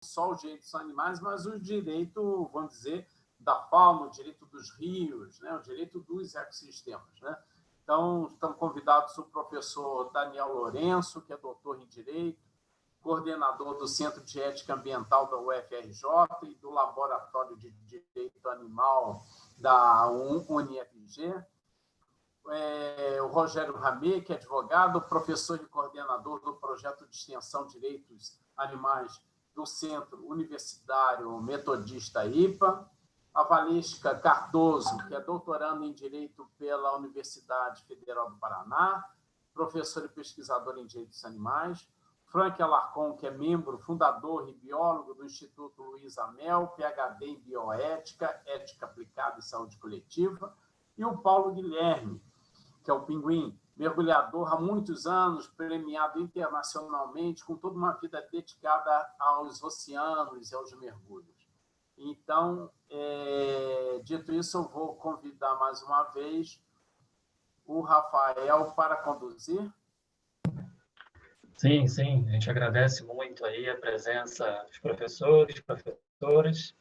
só os direitos dos animais, mas o direito, vamos dizer, da fauna, o direito dos rios, né? O direito dos ecossistemas, né? Então, estamos convidados o professor Daniel Lourenço, que é doutor em Direito, coordenador do Centro de Ética Ambiental da UFRJ e do Laboratório de Direito Animal da UniFG. O Rogério Ramê, que é advogado, professor e coordenador do projeto de extensão Direitos Animais do Centro Universitário Metodista IPA. A Valesca Cardoso, que é doutoranda em Direito pela Universidade Federal do Paraná, professora e pesquisadora em Direitos Animais. Frank Alarcon, que é membro, fundador e biólogo do Instituto Luiz Amel, PhD em Bioética, Ética Aplicada e Saúde Coletiva. E o Paulo Guilherme, que é o Pinguim, mergulhador há muitos anos, premiado internacionalmente, com toda uma vida dedicada aos oceanos e aos mergulhos. Então, dito isso, eu vou convidar mais uma vez o Rafael para conduzir. Sim, sim, a gente agradece muito aí a presença dos professores, professoras.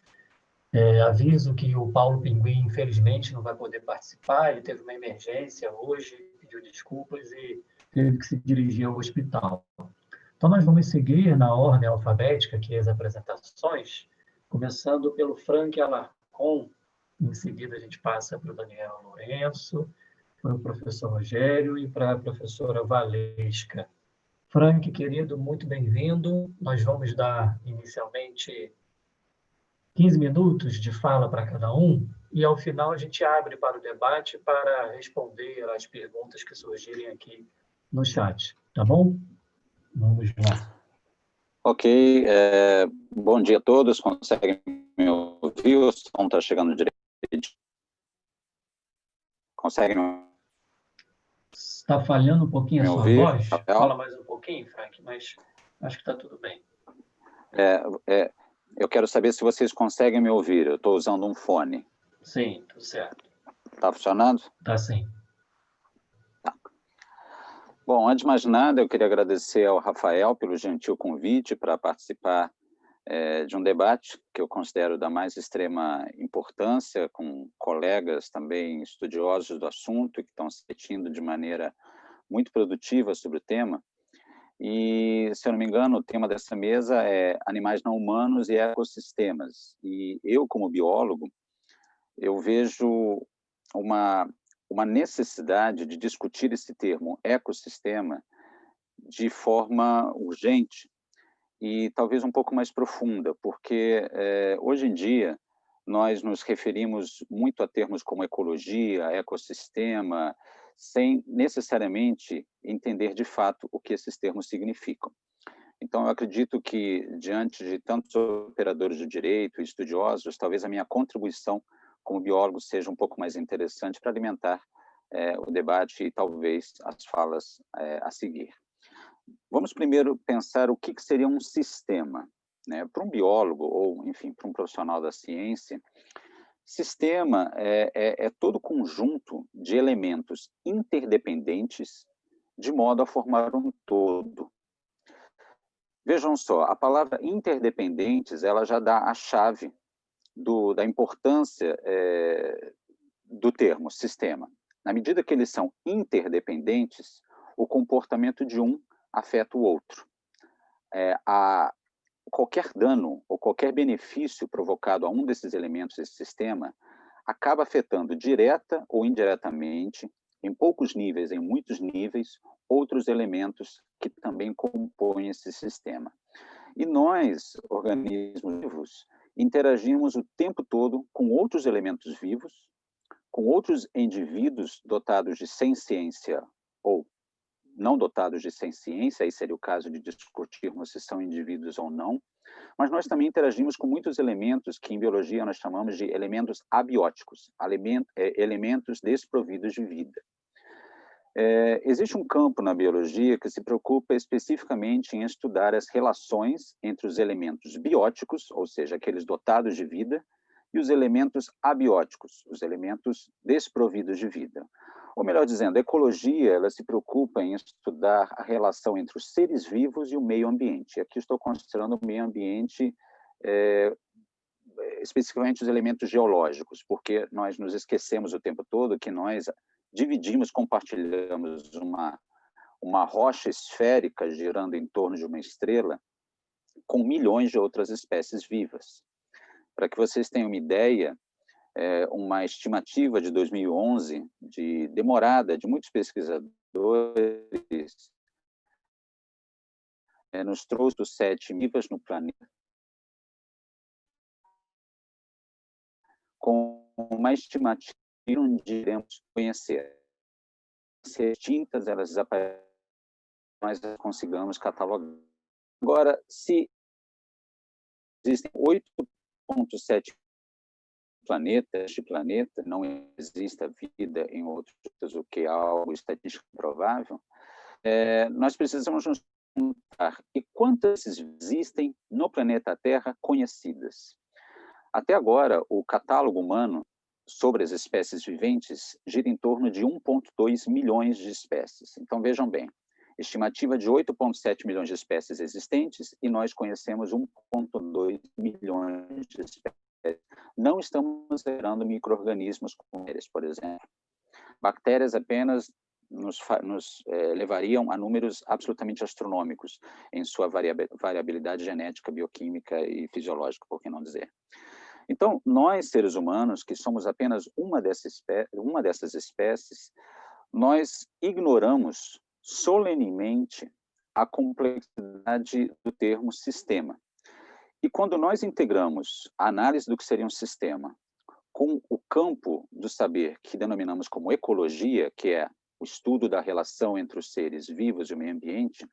Aviso que o Paulo Pinguim, infelizmente, não vai poder participar, ele teve uma emergência hoje, pediu desculpas e teve que se dirigir ao hospital. Então, nós vamos seguir na ordem alfabética, que é as apresentações, começando pelo Frank Alarcon, em seguida a gente passa para o Daniel Lourenço, para o professor Rogério e para a professora Valesca. Frank, querido, muito bem-vindo. Nós vamos dar, inicialmente, 15 minutos de fala para cada um, e, ao final, a gente abre para o debate para responder às perguntas que surgirem aqui no chat. Tá bom? Vamos lá. Ok. Bom dia a todos. Conseguem me ouvir? O som está chegando direito? Conseguem Está falhando um pouquinho a sua ouvir, voz? Rafael? Fala mais um pouquinho, Frank, mas acho que está tudo bem. Eu quero saber se vocês conseguem me ouvir. Eu estou usando um fone. Sim, tudo certo. Está funcionando? Está sim. Tá. Bom, antes de mais nada, eu queria agradecer ao Rafael pelo gentil convite para participar de um debate que eu considero da mais extrema importância, com colegas também estudiosos do assunto, que estão se refletindo de maneira muito produtiva sobre o tema. E, se eu não me engano, o tema dessa mesa é animais não humanos e ecossistemas. E eu, como biólogo, eu vejo uma necessidade de discutir esse termo ecossistema de forma urgente e talvez um pouco mais profunda, porque hoje em dia nós nos referimos muito a termos como ecologia, ecossistema, sem necessariamente entender de fato o que esses termos significam. Então, eu acredito que, diante de tantos operadores do direito e estudiosos, talvez a minha contribuição como biólogo seja um pouco mais interessante para alimentar o debate e talvez as falas a seguir. Vamos primeiro pensar o que seria um sistema, né? Para um biólogo ou, enfim, para um profissional da ciência, sistema é todo conjunto de elementos interdependentes de modo a formar um todo. Vejam só, a palavra interdependentes, ela já dá a chave da importância do termo sistema. Na medida que eles são interdependentes, o comportamento de um afeta o outro. Qualquer dano ou qualquer benefício provocado a um desses elementos desse sistema acaba afetando direta ou indiretamente, em poucos níveis, em muitos níveis, outros elementos que também compõem esse sistema. E nós, organismos vivos, interagimos o tempo todo com outros elementos vivos, com outros indivíduos dotados de senciência ou não dotados de senciência, aí seria o caso de discutirmos se são indivíduos ou não, mas nós também interagimos com muitos elementos que em biologia nós chamamos de elementos abióticos, elementos desprovidos de vida. Existe um campo na biologia que se preocupa especificamente em estudar as relações entre os elementos bióticos, ou seja, aqueles dotados de vida, e os elementos abióticos, os elementos desprovidos de vida. Ou melhor dizendo, a ecologia ela se preocupa em estudar a relação entre os seres vivos e o meio ambiente. Aqui estou considerando o meio ambiente especificamente os elementos geológicos, porque nós nos esquecemos o tempo todo que nós dividimos, compartilhamos uma rocha esférica girando em torno de uma estrela com milhões de outras espécies vivas. Para que vocês tenham uma ideia, uma estimativa de 2011, demorada, de muitos pesquisadores, nos trouxe os 7 vivas no planeta, com uma estimativa onde iremos conhecer. Se extintas, elas desaparecem, nós consigamos catalogar. Agora, se existem 8,7 planetas de planeta, não exista vida em outros, o que é algo estatisticamente provável, nós precisamos nos perguntar e quantas existem no planeta Terra conhecidas. Até agora, o catálogo humano sobre as espécies viventes gira em torno de 1,2 milhões de espécies. Então, vejam bem, estimativa de 8,7 milhões de espécies existentes e nós conhecemos 1,2 milhões de espécies. Não estamos considerando micro-organismos como eles, por exemplo. Bactérias apenas nos levariam a números absolutamente astronômicos em sua variabilidade genética, bioquímica e fisiológica, por que não dizer. Então, nós, seres humanos, que somos apenas uma dessas espécies, nós ignoramos solenemente a complexidade do termo sistema. E quando nós integramos a análise do que seria um sistema com o campo do saber que denominamos como ecologia, que é o estudo da relação entre os seres vivos e o meio ambiente,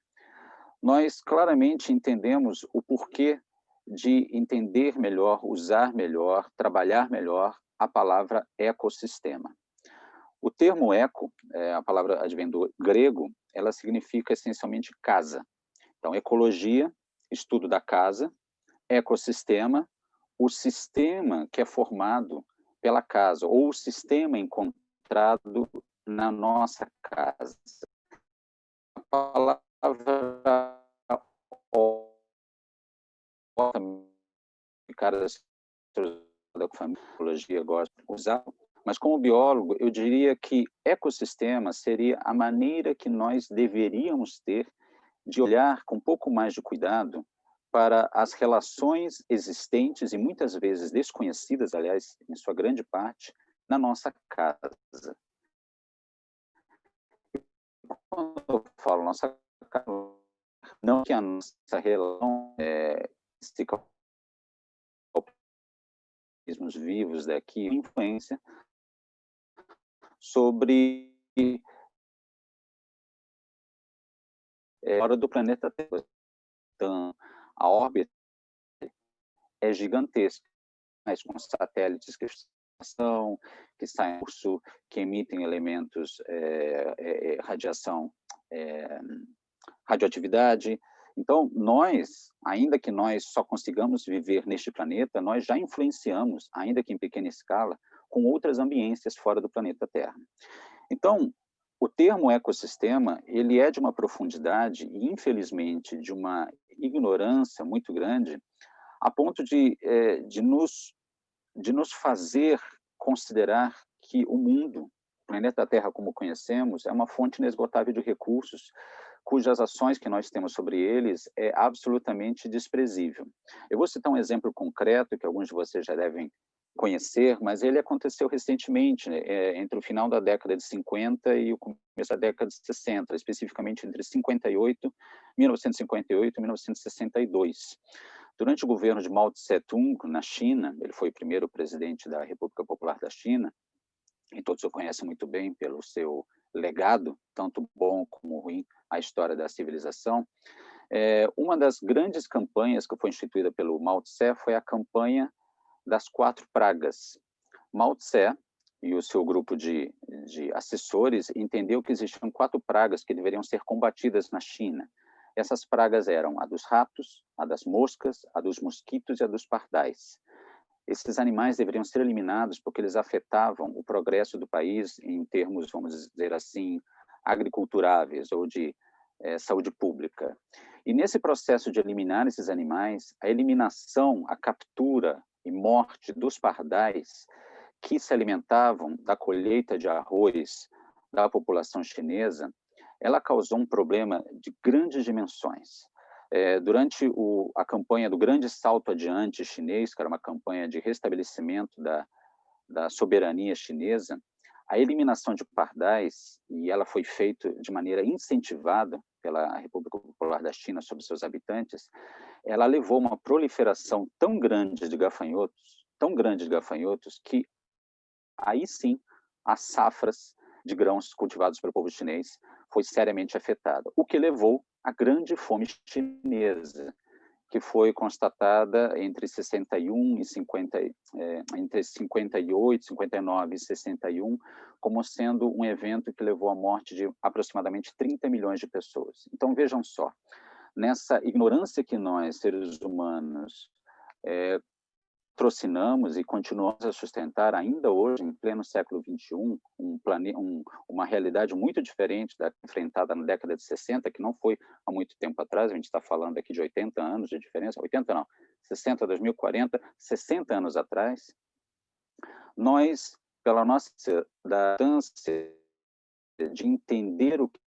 nós claramente entendemos o porquê de entender melhor, usar melhor, trabalhar melhor a palavra ecossistema. O termo eco, a palavra advém do grego, ela significa essencialmente casa. Então, ecologia, estudo da casa, ecossistema, o sistema que é formado pela casa, ou o sistema encontrado na nossa casa. A palavra da família gosta de usar, mas como biólogo, eu diria que ecossistema seria a maneira que nós deveríamos ter de olhar com um pouco mais de cuidado para as relações existentes e muitas vezes desconhecidas, aliás, em sua grande parte, na nossa casa. Quando eu falo nossa casa, não que a nossa relação organismos vivos daqui, influência sobre fora do planeta Terra. Então, a órbita é gigantesca, mas com satélites que saem em curso, que emitem elementos, radiação, radioatividade. Então, nós, ainda que nós só consigamos viver neste planeta, nós já influenciamos, ainda que em pequena escala, com outras ambiências fora do planeta Terra. Então, o termo ecossistema, ele é de uma profundidade e, infelizmente, de uma ignorância muito grande, a ponto de nos fazer considerar que o mundo, o planeta Terra como conhecemos, é uma fonte inesgotável de recursos, cujas ações que nós temos sobre eles é absolutamente desprezível. Eu vou citar um exemplo concreto, que alguns de vocês já devem conhecer, mas ele aconteceu recentemente, entre o final da década de 50 e o começo da década de 60, especificamente entre 1958 e 1962. Durante o governo de Mao Tse-tung, na China, ele foi o primeiro presidente da República Popular da China, e todos o conhecem muito bem pelo seu legado, tanto bom como ruim, à história da civilização. Uma das grandes campanhas que foi instituída pelo Mao Tse foi a campanha das 4 pragas. Mao Tse e o seu grupo de assessores entendeu que existiam 4 pragas que deveriam ser combatidas na China. Essas pragas eram a dos ratos, a das moscas, a dos mosquitos e a dos pardais. Esses animais deveriam ser eliminados porque eles afetavam o progresso do país em termos, vamos dizer assim, agriculturáveis ou de saúde pública. E nesse processo de eliminar esses animais, a eliminação, a captura e morte dos pardais que se alimentavam da colheita de arroz da população chinesa, ela causou um problema de grandes dimensões. Durante a campanha do Grande Salto Adiante chinês, que era uma campanha de restabelecimento da soberania chinesa, a eliminação de pardais, e ela foi feita de maneira incentivada pela República Popular da China sobre seus habitantes, ela levou uma proliferação tão grande de gafanhotos, que aí sim as safras de grãos cultivados pelo povo chinês foi seriamente afetada, o que levou à grande fome chinesa, que foi constatada entre 61 e 50, entre 58, 59 e 61, como sendo um evento que levou à morte de aproximadamente 30 milhões de pessoas. Então, vejam só, nessa ignorância que nós, seres humanos, trocinamos e continuamos a sustentar ainda hoje, em pleno século XXI, uma realidade muito diferente da enfrentada na década de 60, que não foi há muito tempo atrás. A gente está falando aqui de 80 anos de diferença, 80 não, 60, 2040, 60 anos atrás. Nós, pela nossa distância de entender o que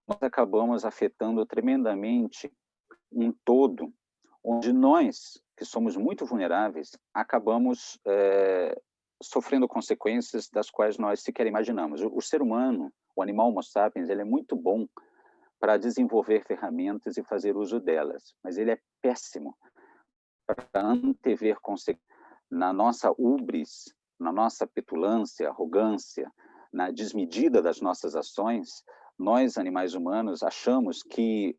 nós acabamos afetando tremendamente um todo, onde nós, que somos muito vulneráveis, acabamos sofrendo consequências das quais nós sequer imaginamos. O ser humano, o animal Homo sapiens, ele é muito bom para desenvolver ferramentas e fazer uso delas, mas ele é péssimo para antever consequências. Na nossa ubris, na nossa petulância, arrogância, na desmedida das nossas ações, nós, animais humanos, achamos que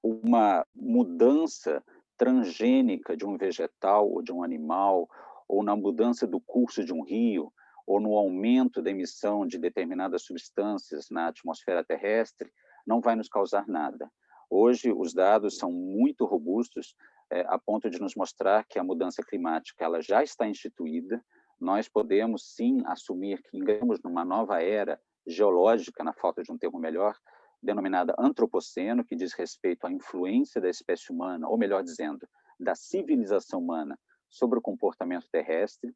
uma mudança transgênica de um vegetal ou de um animal, ou na mudança do curso de um rio, ou no aumento da emissão de determinadas substâncias na atmosfera terrestre, não vai nos causar nada. Hoje, os dados são muito robustos, a ponto de nos mostrar que a mudança climática ela já está instituída. Nós podemos, sim, assumir que entramos numa nova era geológica, na falta de um termo melhor, denominada antropoceno, que diz respeito à influência da espécie humana, ou melhor dizendo, da civilização humana sobre o comportamento terrestre,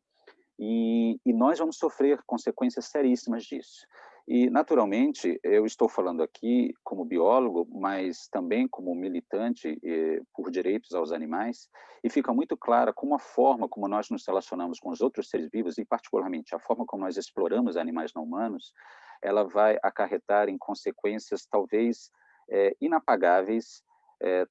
e nós vamos sofrer consequências seríssimas disso. E, naturalmente, eu estou falando aqui como biólogo, mas também como militante por direitos aos animais, e fica muito clara como a forma como nós nos relacionamos com os outros seres vivos, e particularmente a forma como nós exploramos animais não humanos, ela vai acarretar em consequências talvez inapagáveis,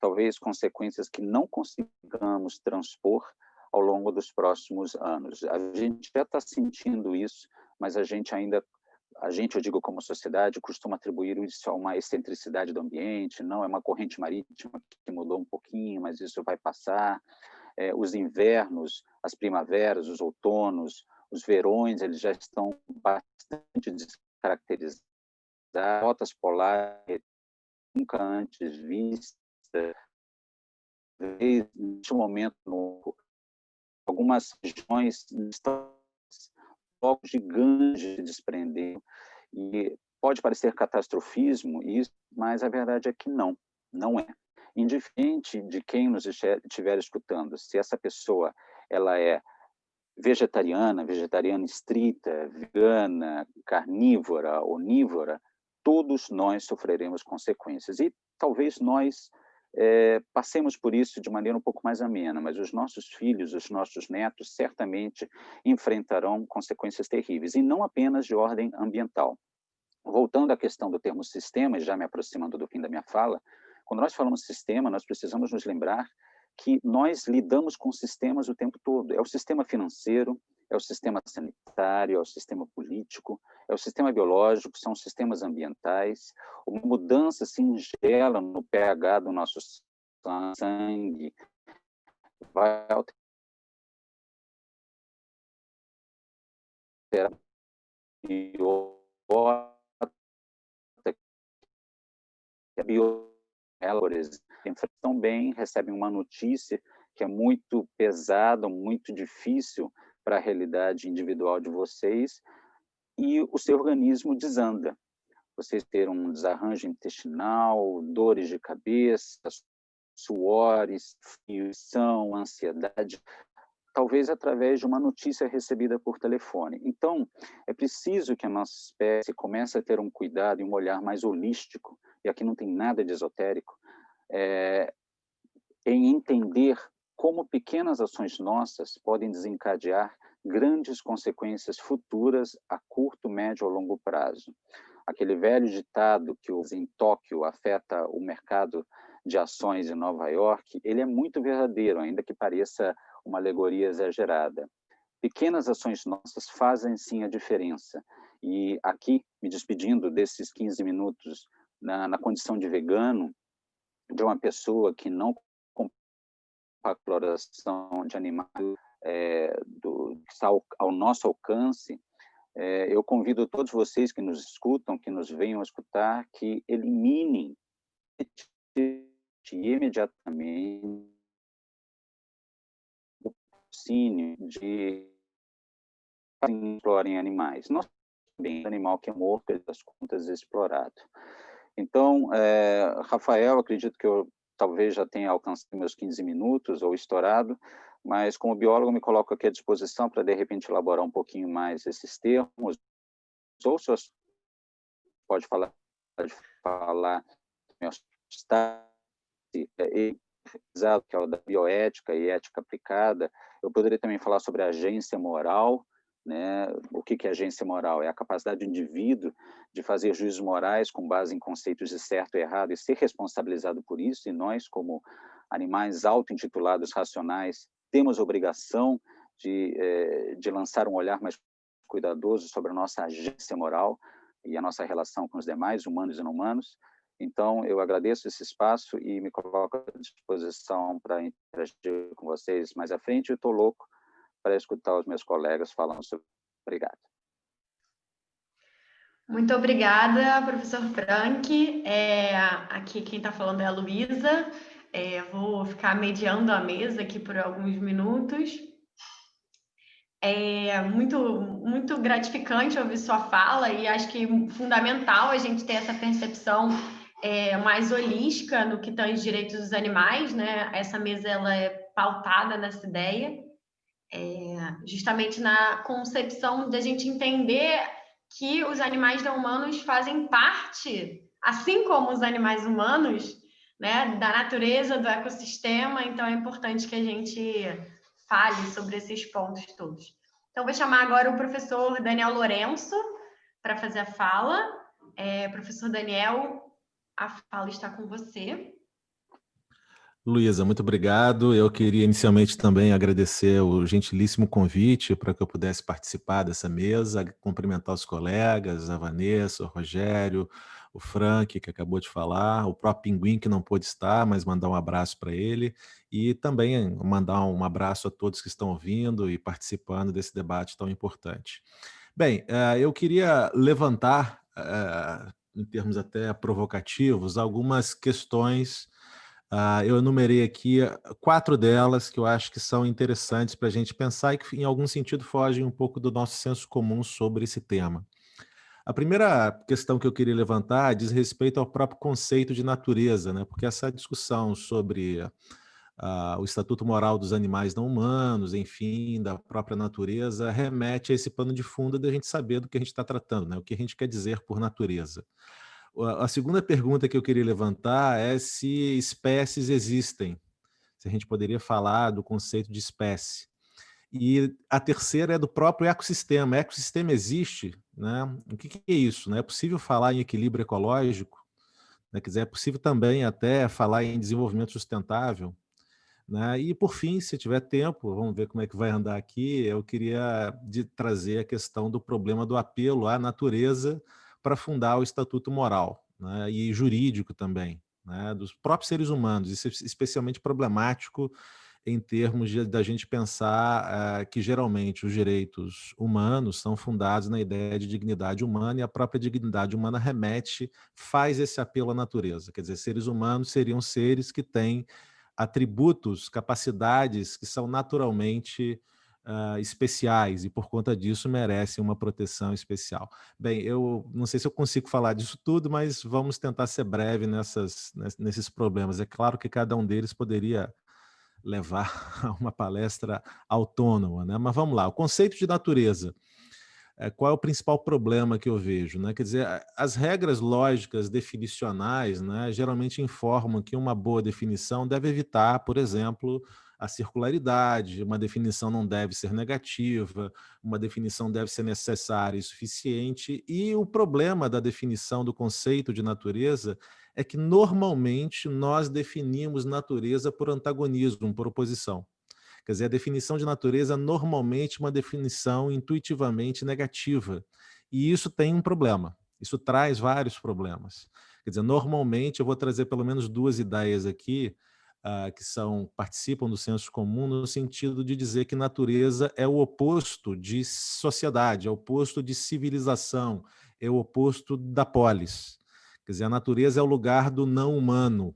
talvez consequências que não consigamos transpor ao longo dos próximos anos. A gente já está sentindo isso, mas a gente, eu digo como sociedade, costuma atribuir isso a uma excentricidade do ambiente, não, é uma corrente marítima que mudou um pouquinho, mas isso vai passar. Os invernos, as primaveras, os outonos, os verões, eles já estão bastante descaracterizados, rotas polares nunca antes vistas, neste momento, algumas regiões estão focos gigantes de desprender, e pode parecer catastrofismo isso, mas a verdade é que não é. Indiferente de quem nos estiver escutando, se essa pessoa ela é vegetariana estrita, vegana, carnívora, onívora, todos nós sofreremos consequências. E talvez nós passemos por isso de maneira um pouco mais amena, mas os nossos filhos, os nossos netos, certamente enfrentarão consequências terríveis, e não apenas de ordem ambiental. Voltando à questão do termo sistema, e já me aproximando do fim da minha fala, quando nós falamos sistema, nós precisamos nos lembrar que nós lidamos com sistemas o tempo todo. É o sistema financeiro, é o sistema sanitário, é o sistema político, é o sistema biológico, são os sistemas ambientais. Uma mudança singela no pH do nosso sangue vai alterar a biota, também recebem uma notícia que é muito pesada, muito difícil para a realidade individual de vocês, e o seu organismo desanda. vocês terem um desarranjo intestinal, dores de cabeça, suores, frição, ansiedade, talvez através de uma notícia recebida por telefone. Então, é preciso que a nossa espécie comece a ter um cuidado e um olhar mais holístico, e aqui não tem nada de esotérico, em entender como pequenas ações nossas podem desencadear grandes consequências futuras a curto, médio ou longo prazo. Aquele velho ditado que em Tóquio afeta o mercado de ações em Nova York, ele é muito verdadeiro, ainda que pareça uma alegoria exagerada. Pequenas ações nossas fazem sim a diferença. E aqui, me despedindo desses 15 minutos na condição de vegano, de uma pessoa que não a exploração de animais que está ao nosso alcance, eu convido todos vocês que nos escutam, que nos venham escutar, que eliminem imediatamente o patrocínio de explorem animais. Nós também, animal que é morto, das contas, explorado. Então, Rafael, acredito que eu talvez já tenha alcançado meus 15 minutos ou estourado, mas como biólogo me coloco aqui à disposição para, de repente, elaborar um pouquinho mais esses termos. Ou se pode falar que é o da bioética e ética aplicada. Eu poderia também falar sobre a agência moral, né? O que é agência moral? É a capacidade do indivíduo de fazer juízos morais com base em conceitos de certo e errado e ser responsabilizado por isso, e nós, como animais auto-intitulados racionais, temos a obrigação de lançar um olhar mais cuidadoso sobre a nossa agência moral e a nossa relação com os demais, humanos e não humanos. Então, eu agradeço esse espaço e me coloco à disposição para interagir com vocês mais à frente. Eu estou louco para escutar os meus colegas falando sobre. Obrigado. Muito obrigada, professor Frank. Aqui quem está falando é a Luísa. Vou ficar mediando a mesa aqui por alguns minutos. É muito gratificante ouvir sua fala e acho que é fundamental a gente ter essa percepção mais holística no que tange direitos dos animais, né? Essa mesa ela é pautada nessa ideia, justamente na concepção da gente entender que os animais não humanos fazem parte, assim como os animais humanos, né, da natureza, do ecossistema. Então é importante que a gente fale sobre esses pontos todos. Então vou chamar agora o professor Daniel Lourenço para fazer a fala. Professor Daniel, a fala está com você. Luísa, muito obrigado. Eu queria inicialmente também agradecer o gentilíssimo convite para que eu pudesse participar dessa mesa, cumprimentar os colegas, a Vanessa, o Rogério, o Frank, que acabou de falar, o próprio Pinguim, que não pôde estar, mas mandar um abraço para ele, e também mandar um abraço a todos que estão ouvindo e participando desse debate tão importante. Bem, eu queria levantar, em termos até provocativos, algumas questões. Eu enumerei aqui 4 delas que eu acho que são interessantes para a gente pensar e que, em algum sentido, fogem um pouco do nosso senso comum sobre esse tema. A primeira questão que eu queria levantar diz respeito ao próprio conceito de natureza, né? Porque essa discussão sobre o estatuto moral dos animais não humanos, enfim, da própria natureza, remete a esse pano de fundo da gente saber do que a gente está tratando, né? O que a gente quer dizer por natureza. A segunda pergunta que eu queria levantar é se espécies existem, se a gente poderia falar do conceito de espécie. E a terceira é do próprio ecossistema. O ecossistema existe, né? O que é isso? Né? É possível falar em equilíbrio ecológico? Né? Quer dizer, é possível também até falar em desenvolvimento sustentável? Né? E, por fim, se tiver tempo, vamos ver como é que vai andar aqui, eu queria trazer a questão do problema do apelo à natureza para fundar o estatuto moral, né? E jurídico também, né? Dos próprios seres humanos. Isso é especialmente problemático em termos da gente pensar que, geralmente, os direitos humanos são fundados na ideia de dignidade humana, e a própria dignidade humana faz esse apelo à natureza. Quer dizer, seres humanos seriam seres que têm atributos, capacidades que são naturalmente especiais e, por conta disso, merecem uma proteção especial. Bem, eu não sei se eu consigo falar disso tudo, mas vamos tentar ser breve nesses problemas. É claro que cada um deles poderia levar a uma palestra autônoma, né? Mas vamos lá, o conceito de natureza. Qual é o principal problema que eu vejo, né? Quer dizer, as regras lógicas definicionais, né, geralmente informam que uma boa definição deve evitar, por exemplo, a circularidade, uma definição não deve ser negativa, uma definição deve ser necessária e suficiente, e o problema da definição do conceito de natureza é que, normalmente, nós definimos natureza por antagonismo, por oposição. Quer dizer, a definição de natureza é normalmente uma definição intuitivamente negativa. E isso tem um problema. Isso traz vários problemas. Quer dizer, normalmente, eu vou trazer pelo menos 2 ideias aqui, que participam do senso comum, no sentido de dizer que natureza é o oposto de sociedade, é o oposto de civilização, é o oposto da polis. Quer dizer, a natureza é o lugar do não humano,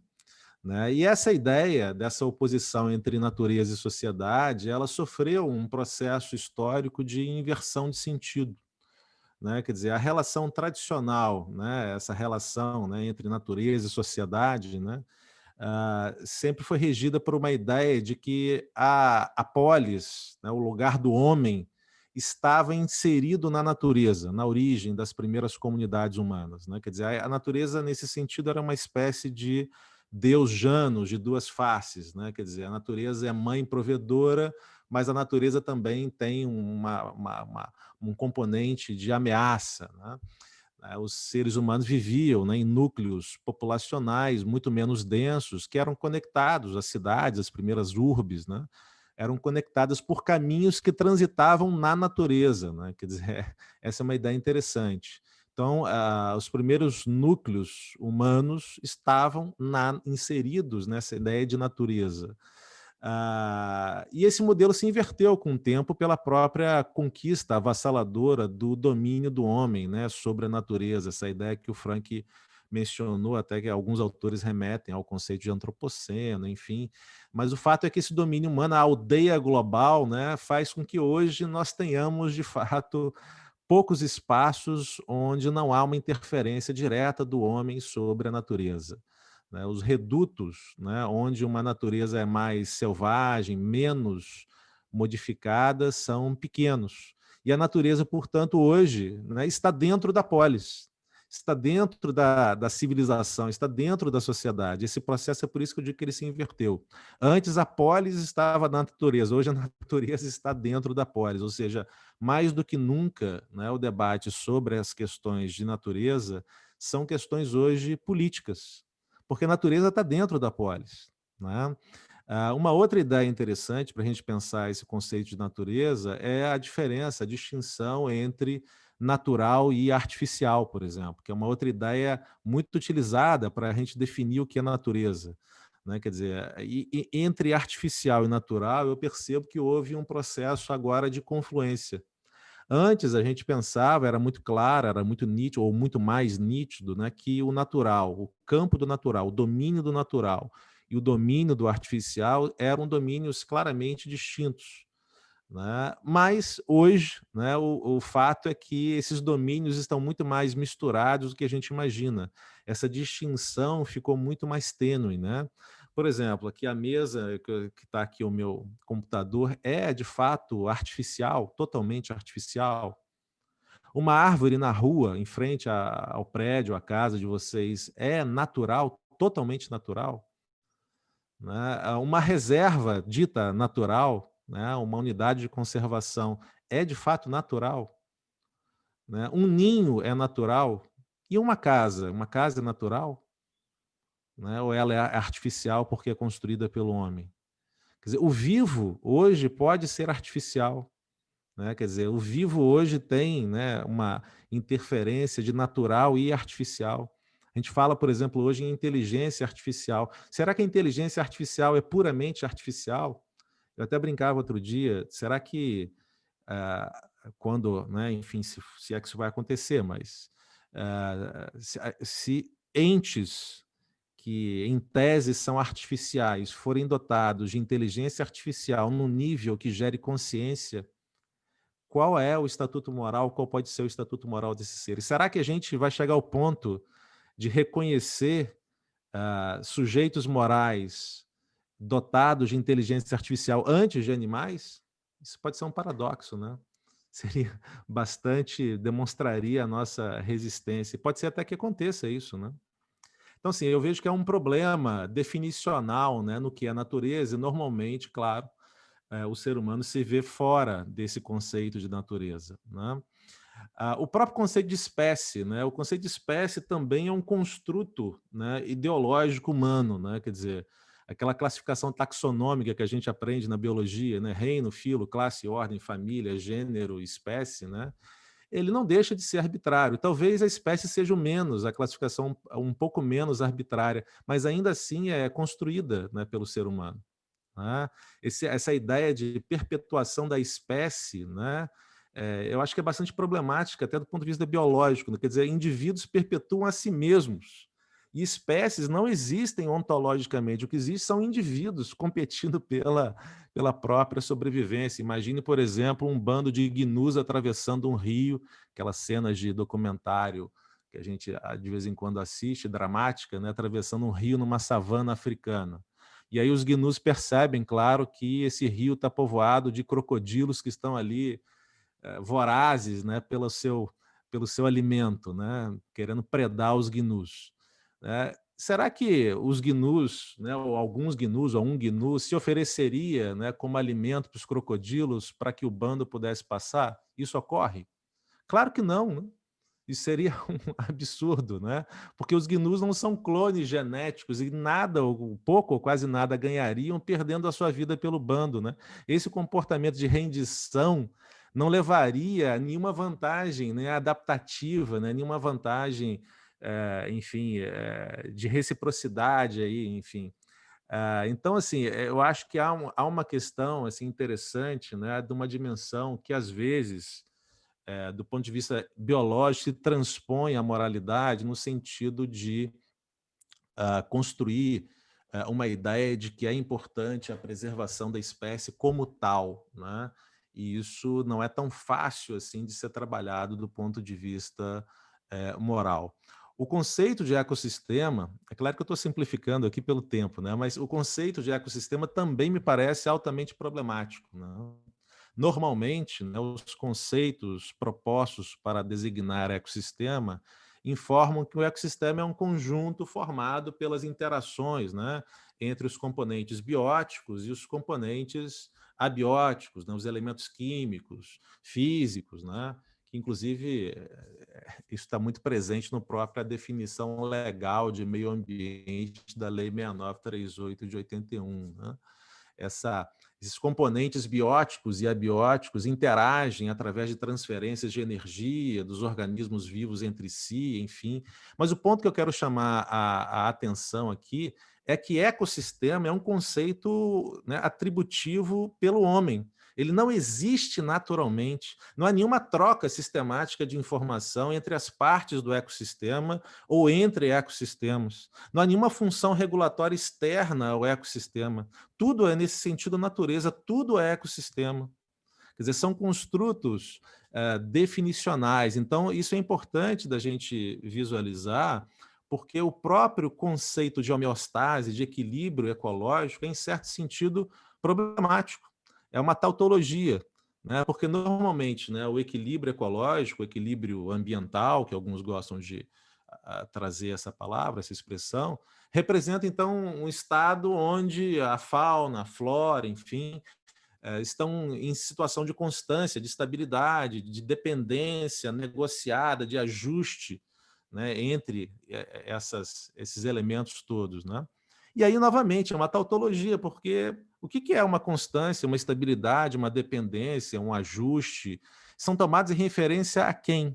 né? E essa ideia dessa oposição entre natureza e sociedade, ela sofreu um processo histórico de inversão de sentido, né? Quer dizer, a relação tradicional, né? Essa relação, né, entre natureza e sociedade, né, sempre foi regida por uma ideia de que a polis, né, o lugar do homem, estava inserido na natureza, na origem das primeiras comunidades humanas, né? Quer dizer, a natureza, nesse sentido, era uma espécie de Deus Janus de 2 faces, né? Quer dizer, a natureza é mãe provedora, mas a natureza também tem um componente de ameaça, né? Os seres humanos viviam, né, em núcleos populacionais muito menos densos, que eram conectados às cidades, às primeiras urbes, né? Eram conectadas por caminhos que transitavam na natureza, né? Quer dizer, essa é uma ideia interessante. Então, os primeiros núcleos humanos estavam inseridos nessa ideia de natureza. E esse modelo se inverteu com o tempo pela própria conquista avassaladora do domínio do homem, né, sobre a natureza, essa ideia que o Frank mencionou, até que alguns autores remetem ao conceito de antropoceno, enfim. Mas o fato é que esse domínio humano, a aldeia global, né, faz com que hoje nós tenhamos, de fato, poucos espaços onde não há uma interferência direta do homem sobre a natureza, né? Os redutos, né, onde uma natureza é mais selvagem, menos modificada, são pequenos. E a natureza, portanto, hoje, né, está dentro da polis, está dentro da civilização, está dentro da sociedade. Esse processo é por isso que eu digo que ele se inverteu. Antes a polis estava na natureza, hoje a natureza está dentro da polis, ou seja, mais do que nunca, né, o debate sobre as questões de natureza são questões hoje políticas, porque a natureza está dentro da polis, né? Uma outra ideia interessante para a gente pensar esse conceito de natureza é a diferença, a distinção entre natural e artificial, por exemplo, que é uma outra ideia muito utilizada para a gente definir o que é natureza, né? Quer dizer, entre artificial e natural, eu percebo que houve um processo agora de confluência. Antes a gente pensava, era muito claro, era muito nítido, ou muito mais nítido, né, que o natural, o campo do natural, o domínio do natural e o domínio do artificial eram domínios claramente distintos, né? Mas hoje, né, o fato é que esses domínios estão muito mais misturados do que a gente imagina. Essa distinção ficou muito mais tênue, né? Por exemplo, aqui a mesa que está aqui o meu computador é de fato artificial, totalmente artificial. Uma árvore na rua, em frente ao prédio, à casa de vocês, é natural, totalmente natural, né? Uma reserva dita natural, né, uma unidade de conservação, é de fato natural, né? Um ninho é natural. E uma casa é natural, né? Ou ela é artificial porque é construída pelo homem? Quer dizer, o vivo hoje pode ser artificial, né? Quer dizer, o vivo hoje tem, né, uma interferência de natural e artificial. A gente fala, por exemplo, hoje em inteligência artificial. Será que a inteligência artificial é puramente artificial? Eu até brincava outro dia, será que quando, né, enfim, se é que isso vai acontecer, mas se entes que em tese são artificiais, forem dotados de inteligência artificial num nível que gere consciência, qual é o estatuto moral, qual pode ser o estatuto moral desses seres? Será que a gente vai chegar ao ponto de reconhecer sujeitos morais dotados de inteligência artificial antes de animais? Isso pode ser um paradoxo, né? Seria bastante, demonstraria a nossa resistência. Pode ser até que aconteça isso, né? Então, assim, eu vejo que é um problema definicional, né, no que é natureza, e normalmente, claro, o ser humano se vê fora desse conceito de natureza, né? O próprio conceito de espécie, né? O conceito de espécie também é um construto, né, ideológico humano, né? Quer dizer, aquela classificação taxonômica que a gente aprende na biologia, né? Reino, filo, classe, ordem, família, gênero, espécie, né? Ele não deixa de ser arbitrário. Talvez a espécie seja o menos, a classificação um pouco menos arbitrária, mas ainda assim é construída, né, pelo ser humano, né? Essa ideia de perpetuação da espécie, né, eu acho que é bastante problemática, até do ponto de vista biológico, né? Quer dizer, indivíduos perpetuam a si mesmos. E espécies não existem ontologicamente. O que existe são indivíduos competindo pela própria sobrevivência. Imagine, por exemplo, um bando de gnus atravessando um rio, aquelas cenas de documentário que a gente de vez em quando assiste, dramática, né? Atravessando um rio numa savana africana. E aí os gnus percebem, claro, que esse rio está povoado de crocodilos que estão ali vorazes, né, pelo seu alimento, né, querendo predar os gnus. Será que os gnus, né, ou alguns gnus, ou um gnu, se ofereceria, né, como alimento para os crocodilos para que o bando pudesse passar? Isso ocorre? Claro que não, né? Isso seria um absurdo, né? Porque os gnus não são clones genéticos e nada, ou pouco ou quase nada, ganhariam perdendo a sua vida pelo bando, né? Esse comportamento de rendição não levaria a nenhuma vantagem, né, adaptativa, né, nenhuma vantagem, enfim, de reciprocidade aí, enfim. Então, assim, eu acho que há uma questão assim interessante, né, de uma dimensão que às vezes do ponto de vista biológico, se transpõe a moralidade no sentido de construir uma ideia de que é importante a preservação da espécie como tal, né? E isso não é tão fácil assim de ser trabalhado do ponto de vista moral. O conceito de ecossistema, é claro que eu estou simplificando aqui pelo tempo, né? Mas o conceito de ecossistema também me parece altamente problemático, né? Normalmente, né, os conceitos propostos para designar ecossistema informam que o ecossistema é um conjunto formado pelas interações, né, entre os componentes bióticos e os componentes abióticos, né, os elementos químicos, físicos, né, que inclusive isso está muito presente na própria definição legal de meio ambiente da Lei 6938 de 81, né? Esses componentes bióticos e abióticos interagem através de transferências de energia dos organismos vivos entre si, enfim. Mas o ponto que eu quero chamar a atenção aqui é que ecossistema é um conceito, né, atributivo pelo homem. Ele não existe naturalmente. Não há nenhuma troca sistemática de informação entre as partes do ecossistema ou entre ecossistemas. Não há nenhuma função regulatória externa ao ecossistema. Tudo é, nesse sentido, natureza, tudo é ecossistema. Quer dizer, são construtos definicionais. Então, isso é importante da gente visualizar, porque o próprio conceito de homeostase, de equilíbrio ecológico, é, em certo sentido, problemático. É uma tautologia, né? Porque, normalmente, né, o equilíbrio ecológico, o equilíbrio ambiental, que alguns gostam de trazer essa palavra, essa expressão, representa, então, um estado onde a fauna, a flora, enfim, estão em situação de constância, de estabilidade, de dependência negociada, de ajuste, né, entre esses elementos todos, né? E aí, novamente, é uma tautologia, porque o que é uma constância, uma estabilidade, uma dependência, um ajuste? São tomados em referência a quem?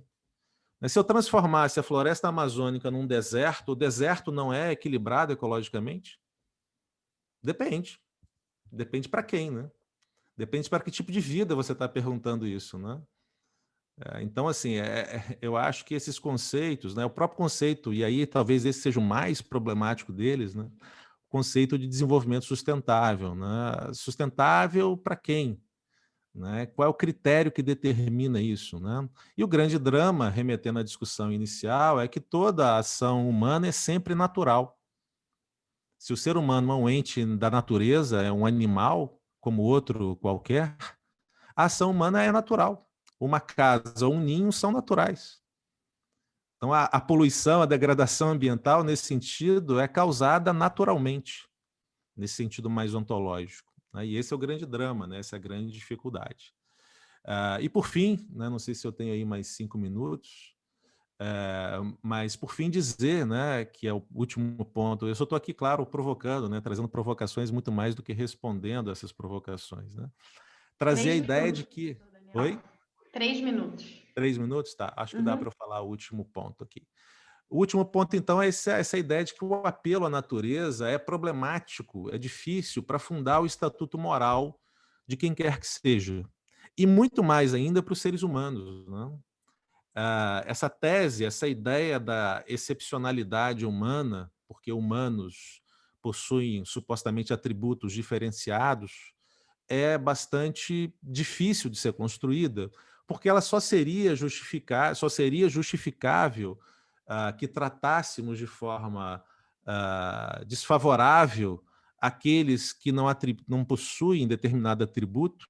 Se eu transformasse a floresta amazônica num deserto, o deserto não é equilibrado ecologicamente? Depende. Depende para quem, né? Depende para que tipo de vida você está perguntando isso, né? Então, assim, eu acho que esses conceitos, né, o próprio conceito, e aí talvez esse seja o mais problemático deles, né, o conceito de desenvolvimento sustentável. Né? Sustentável para quem? Né? Qual é o critério que determina isso? Né? E o grande drama, remetendo à discussão inicial, é que toda ação humana é sempre natural. Se o ser humano é um ente da natureza, é um animal, como outro qualquer, a ação humana é natural. Uma casa ou um ninho são naturais. Então, a poluição, a degradação ambiental, nesse sentido, é causada naturalmente, nesse sentido mais ontológico. Né? E esse é o grande drama, né? Essa é a grande dificuldade. E, por fim, né, não sei se eu tenho aí mais 5 minutos, mas, por fim, dizer, né, que é o último ponto, eu só estou aqui, claro, provocando, né, trazendo provocações muito mais do que respondendo a essas provocações. Né? Trazer a ideia de que... Oi? 3 minutos. 3 minutos? Tá, acho que dá para eu falar o último ponto aqui. O último ponto, então, é essa ideia de que o apelo à natureza é problemático, é difícil para fundar o estatuto moral de quem quer que seja. E muito mais ainda para os seres humanos. Né? Essa tese, essa ideia da excepcionalidade humana, porque humanos possuem supostamente atributos diferenciados, é bastante difícil de ser construída, porque ela só seria justificável que tratássemos de forma desfavorável aqueles que não possuem determinado atributo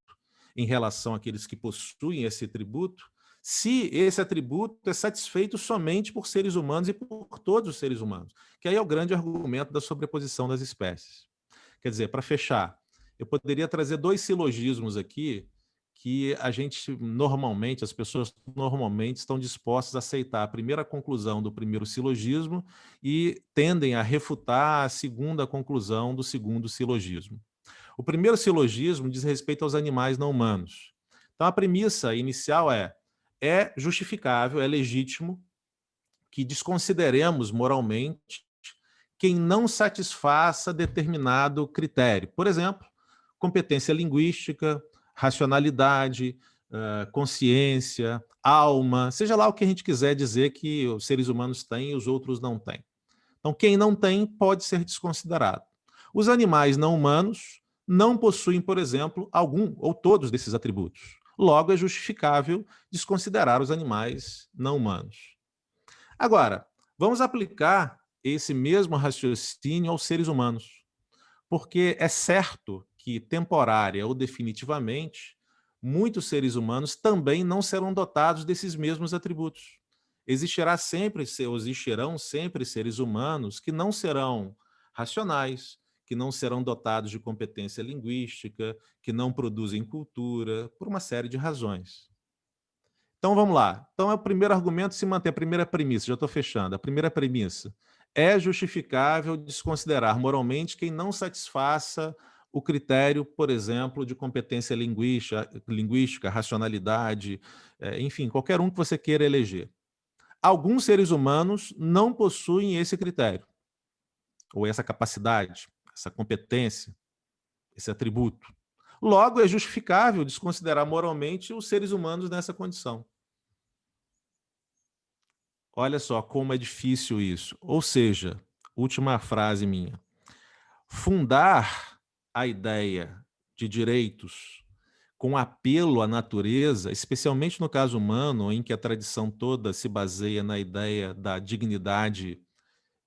em relação àqueles que possuem esse atributo, se esse atributo é satisfeito somente por seres humanos e por todos os seres humanos, que aí é o grande argumento da sobreposição das espécies. Quer dizer, para fechar, eu poderia trazer 2 silogismos aqui que as pessoas normalmente estão dispostas a aceitar a primeira conclusão do primeiro silogismo e tendem a refutar a segunda conclusão do segundo silogismo. O primeiro silogismo diz respeito aos animais não humanos. Então, a premissa inicial é justificável, é legítimo que desconsideremos moralmente quem não satisfaça determinado critério. Por exemplo, competência linguística, racionalidade, consciência, alma, seja lá o que a gente quiser dizer que os seres humanos têm e os outros não têm. Então, quem não tem pode ser desconsiderado. Os animais não humanos não possuem, por exemplo, algum ou todos desses atributos. Logo, é justificável desconsiderar os animais não humanos. Agora, vamos aplicar esse mesmo raciocínio aos seres humanos, porque é certo que, temporária ou definitivamente, muitos seres humanos também não serão dotados desses mesmos atributos. Existirão sempre seres humanos que não serão racionais, que não serão dotados de competência linguística, que não produzem cultura, por uma série de razões. Então, vamos lá. Então, o primeiro argumento se mantém, a primeira premissa, já estou fechando. A primeira premissa: é justificável desconsiderar moralmente quem não satisfaça o critério, por exemplo, de competência linguística, racionalidade, enfim, qualquer um que você queira eleger. Alguns seres humanos não possuem esse critério, ou essa capacidade, essa competência, esse atributo. Logo, é justificável desconsiderar moralmente os seres humanos nessa condição. Olha só como é difícil isso. Ou seja, última frase minha. Fundar a ideia de direitos com apelo à natureza, especialmente no caso humano, em que a tradição toda se baseia na ideia da dignidade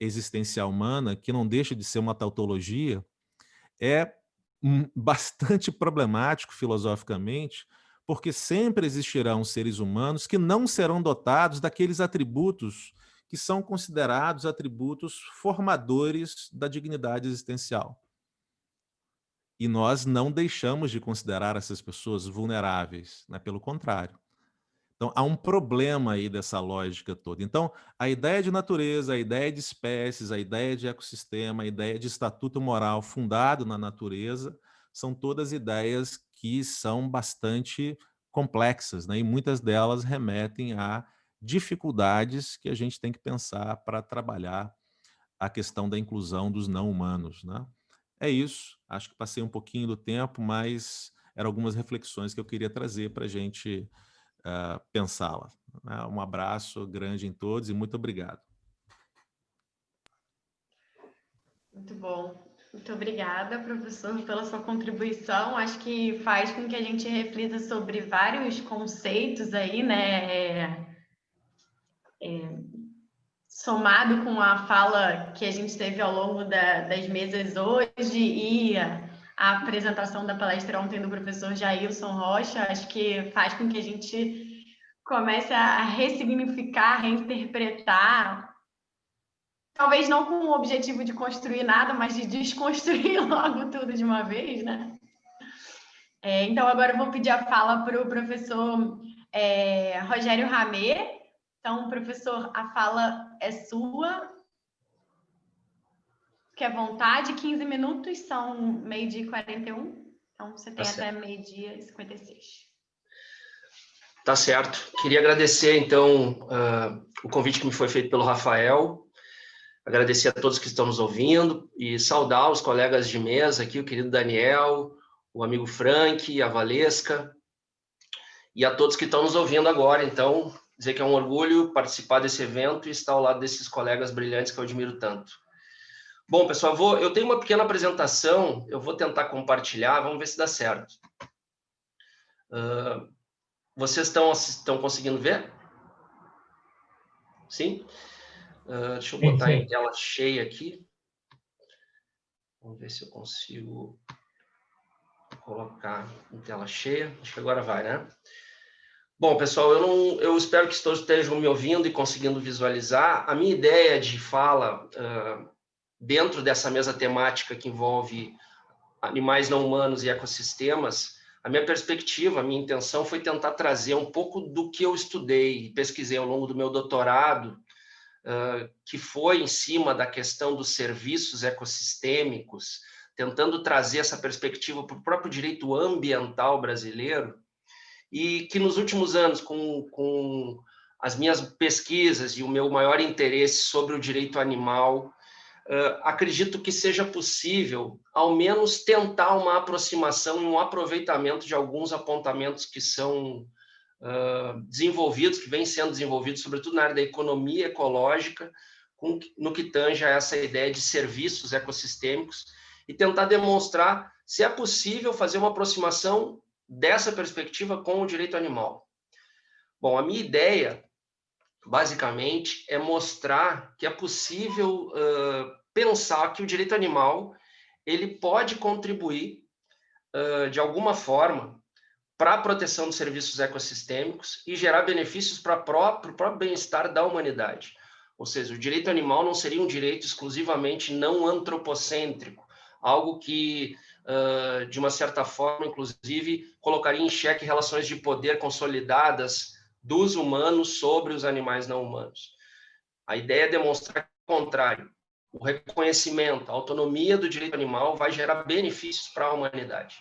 existencial humana, que não deixa de ser uma tautologia, é bastante problemático filosoficamente, porque sempre existirão seres humanos que não serão dotados daqueles atributos que são considerados atributos formadores da dignidade existencial. E nós não deixamos de considerar essas pessoas vulneráveis, né? Pelo contrário. Então, há um problema aí dessa lógica toda. Então, a ideia de natureza, a ideia de espécies, a ideia de ecossistema, a ideia de estatuto moral fundado na natureza, são todas ideias que são bastante complexas, né? E muitas delas remetem a dificuldades que a gente tem que pensar para trabalhar a questão da inclusão dos não humanos, né? É isso. Acho que passei um pouquinho do tempo, mas eram algumas reflexões que eu queria trazer para a gente pensá-la. Um abraço grande em todos e muito obrigado. Muito bom. Muito obrigada, professor, pela sua contribuição. Acho que faz com que a gente reflita sobre vários conceitos aí, né? Somado com a fala que a gente teve ao longo das mesas hoje e a apresentação da palestra ontem do professor Jailson Rocha, acho que faz com que a gente comece a ressignificar, reinterpretar, talvez não com o objetivo de construir nada, mas de desconstruir logo tudo de uma vez, né? Então, agora eu vou pedir a fala para o professor Rogério Ramê. Então, professor, a fala é sua. Fique à vontade, 15 minutos, são 12h41. Então, você tem até 12h56. Tá certo. Queria agradecer, então, o convite que me foi feito pelo Rafael, agradecer a todos que estão nos ouvindo e saudar os colegas de mesa aqui, o querido Daniel, o amigo Frank, a Valesca, e a todos que estão nos ouvindo agora. Então, dizer que é um orgulho participar desse evento e estar ao lado desses colegas brilhantes que eu admiro tanto. Bom, pessoal, eu tenho uma pequena apresentação, eu vou tentar compartilhar, vamos ver se dá certo. Vocês estão conseguindo ver? Sim? Deixa eu botar em tela cheia aqui. Vamos ver se eu consigo colocar em tela cheia. Acho que agora vai, né? Bom, pessoal, eu espero que todos estejam me ouvindo e conseguindo visualizar. A minha ideia de fala dentro dessa mesa temática que envolve animais não humanos e ecossistemas, a minha perspectiva, a minha intenção foi tentar trazer um pouco do que eu estudei e pesquisei ao longo do meu doutorado, que foi em cima da questão dos serviços ecossistêmicos, tentando trazer essa perspectiva para o próprio direito ambiental brasileiro, e que nos últimos anos, com as minhas pesquisas e o meu maior interesse sobre o direito animal, acredito que seja possível, ao menos, tentar uma aproximação e um aproveitamento de alguns apontamentos que são desenvolvidos, que vêm sendo desenvolvidos, sobretudo na área da economia ecológica, no que tange a essa ideia de serviços ecossistêmicos, e tentar demonstrar se é possível fazer uma aproximação dessa perspectiva com o direito animal. Bom, a minha ideia, basicamente, é mostrar que é possível pensar que o direito animal ele pode contribuir, de alguma forma, para a proteção dos serviços ecossistêmicos e gerar benefícios para o próprio bem-estar da humanidade. Ou seja, o direito animal não seria um direito exclusivamente não antropocêntrico, algo que, de uma certa forma, inclusive, colocaria em xeque relações de poder consolidadas dos humanos sobre os animais não humanos. A ideia é demonstrar o contrário. O reconhecimento, a autonomia do direito animal vai gerar benefícios para a humanidade.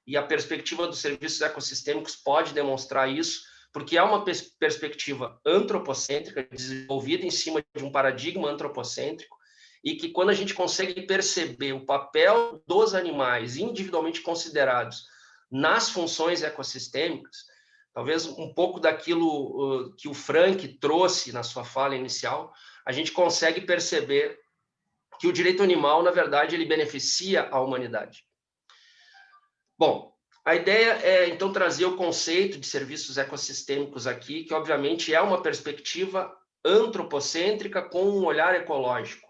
E a perspectiva dos serviços ecossistêmicos pode demonstrar isso, porque é uma perspectiva antropocêntrica, desenvolvida em cima de um paradigma antropocêntrico, e que quando a gente consegue perceber o papel dos animais individualmente considerados nas funções ecossistêmicas, talvez um pouco daquilo que o Frank trouxe na sua fala inicial, a gente consegue perceber que o direito animal, na verdade, ele beneficia a humanidade. Bom, a ideia é, então, trazer o conceito de serviços ecossistêmicos aqui, que, obviamente, é uma perspectiva antropocêntrica com um olhar ecológico.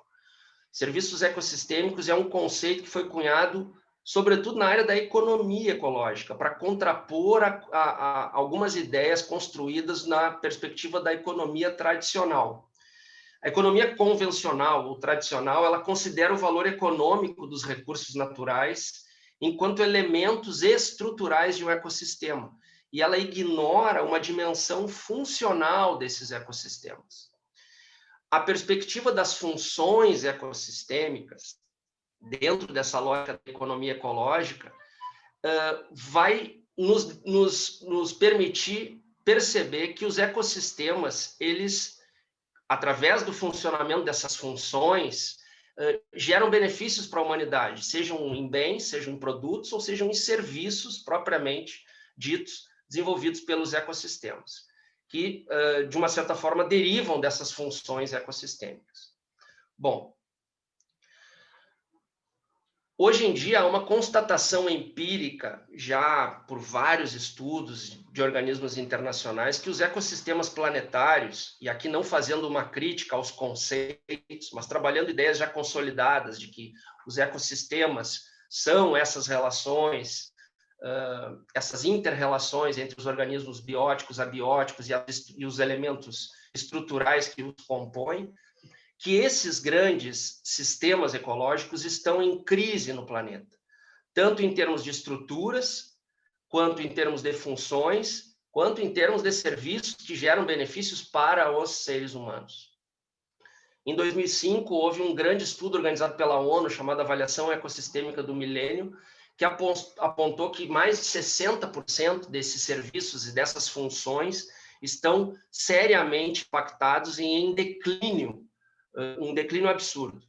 Serviços ecossistêmicos é um conceito que foi cunhado, sobretudo na área da economia ecológica, para contrapor a algumas ideias construídas na perspectiva da economia tradicional. A economia convencional ou tradicional, ela considera o valor econômico dos recursos naturais enquanto elementos estruturais de um ecossistema, e ela ignora uma dimensão funcional desses ecossistemas. A perspectiva das funções ecossistêmicas, dentro dessa lógica da economia ecológica, vai nos permitir perceber que os ecossistemas, eles, através do funcionamento dessas funções, geram benefícios para a humanidade, sejam em bens, sejam em produtos, ou sejam em serviços propriamente ditos desenvolvidos pelos ecossistemas, que, de uma certa forma, derivam dessas funções ecossistêmicas. Bom, hoje em dia, há uma constatação empírica, já por vários estudos de organismos internacionais, que os ecossistemas planetários, e aqui não fazendo uma crítica aos conceitos, mas trabalhando ideias já consolidadas de que os ecossistemas são essas relações, essas inter-relações entre os organismos bióticos, abióticos e os elementos estruturais que os compõem, que esses grandes sistemas ecológicos estão em crise no planeta, tanto em termos de estruturas, quanto em termos de funções, quanto em termos de serviços que geram benefícios para os seres humanos. Em 2005, houve um grande estudo organizado pela ONU, chamado Avaliação Ecossistêmica do Milênio, que apontou que mais de 60% desses serviços e dessas funções estão seriamente impactados e em declínio, um declínio absurdo.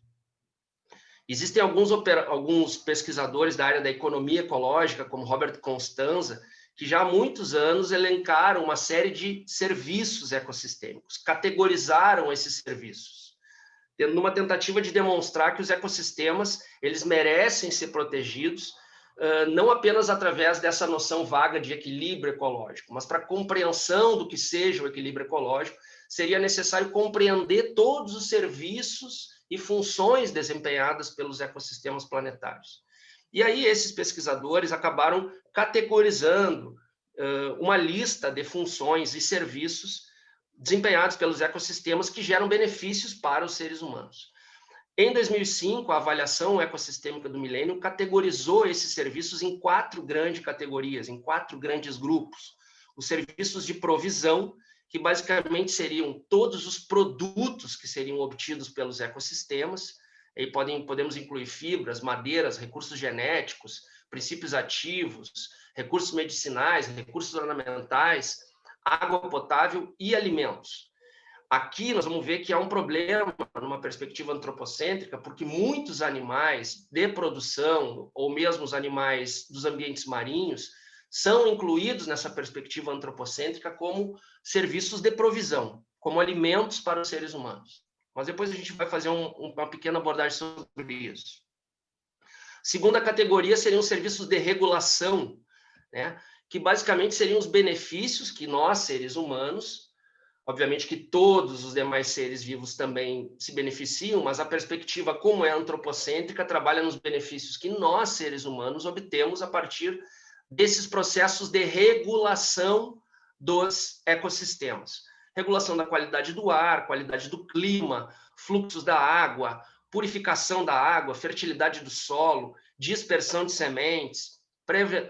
Existem alguns pesquisadores da área da economia ecológica, como Robert Constanza, que já há muitos anos elencaram uma série de serviços ecossistêmicos, categorizaram esses serviços, numa tentativa de demonstrar que os ecossistemas eles merecem ser protegidos, não apenas através dessa noção vaga de equilíbrio ecológico, mas para a compreensão do que seja o equilíbrio ecológico, seria necessário compreender todos os serviços e funções desempenhadas pelos ecossistemas planetários. E aí esses pesquisadores acabaram categorizando uma lista de funções e serviços desempenhados pelos ecossistemas que geram benefícios para os seres humanos. Em 2005, a Avaliação Ecossistêmica do Milênio categorizou esses serviços em 4 grandes categorias, em 4 grandes grupos. Os serviços de provisão, que basicamente seriam todos os produtos que seriam obtidos pelos ecossistemas, e podemos incluir fibras, madeiras, recursos genéticos, princípios ativos, recursos medicinais, recursos ornamentais, água potável e alimentos. Aqui nós vamos ver que há um problema numa perspectiva antropocêntrica, porque muitos animais de produção, ou mesmo os animais dos ambientes marinhos, são incluídos nessa perspectiva antropocêntrica como serviços de provisão, como alimentos para os seres humanos. Mas depois a gente vai fazer uma pequena abordagem sobre isso. Segunda categoria seriam os serviços de regulação, né? Que basicamente seriam os benefícios que nós, seres humanos, obviamente que todos os demais seres vivos também se beneficiam, mas a perspectiva, como é antropocêntrica, trabalha nos benefícios que nós, seres humanos, obtemos a partir desses processos de regulação dos ecossistemas. Regulação da qualidade do ar, qualidade do clima, fluxos da água, purificação da água, fertilidade do solo, dispersão de sementes,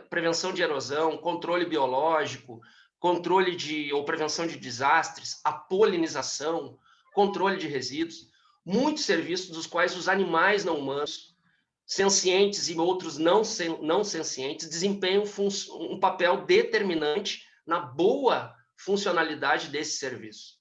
prevenção de erosão, controle biológico, controle ou prevenção de desastres, a polinização, controle de resíduos, muitos serviços dos quais os animais não humanos, sencientes e outros não sencientes, desempenham um papel determinante na boa funcionalidade desse serviço.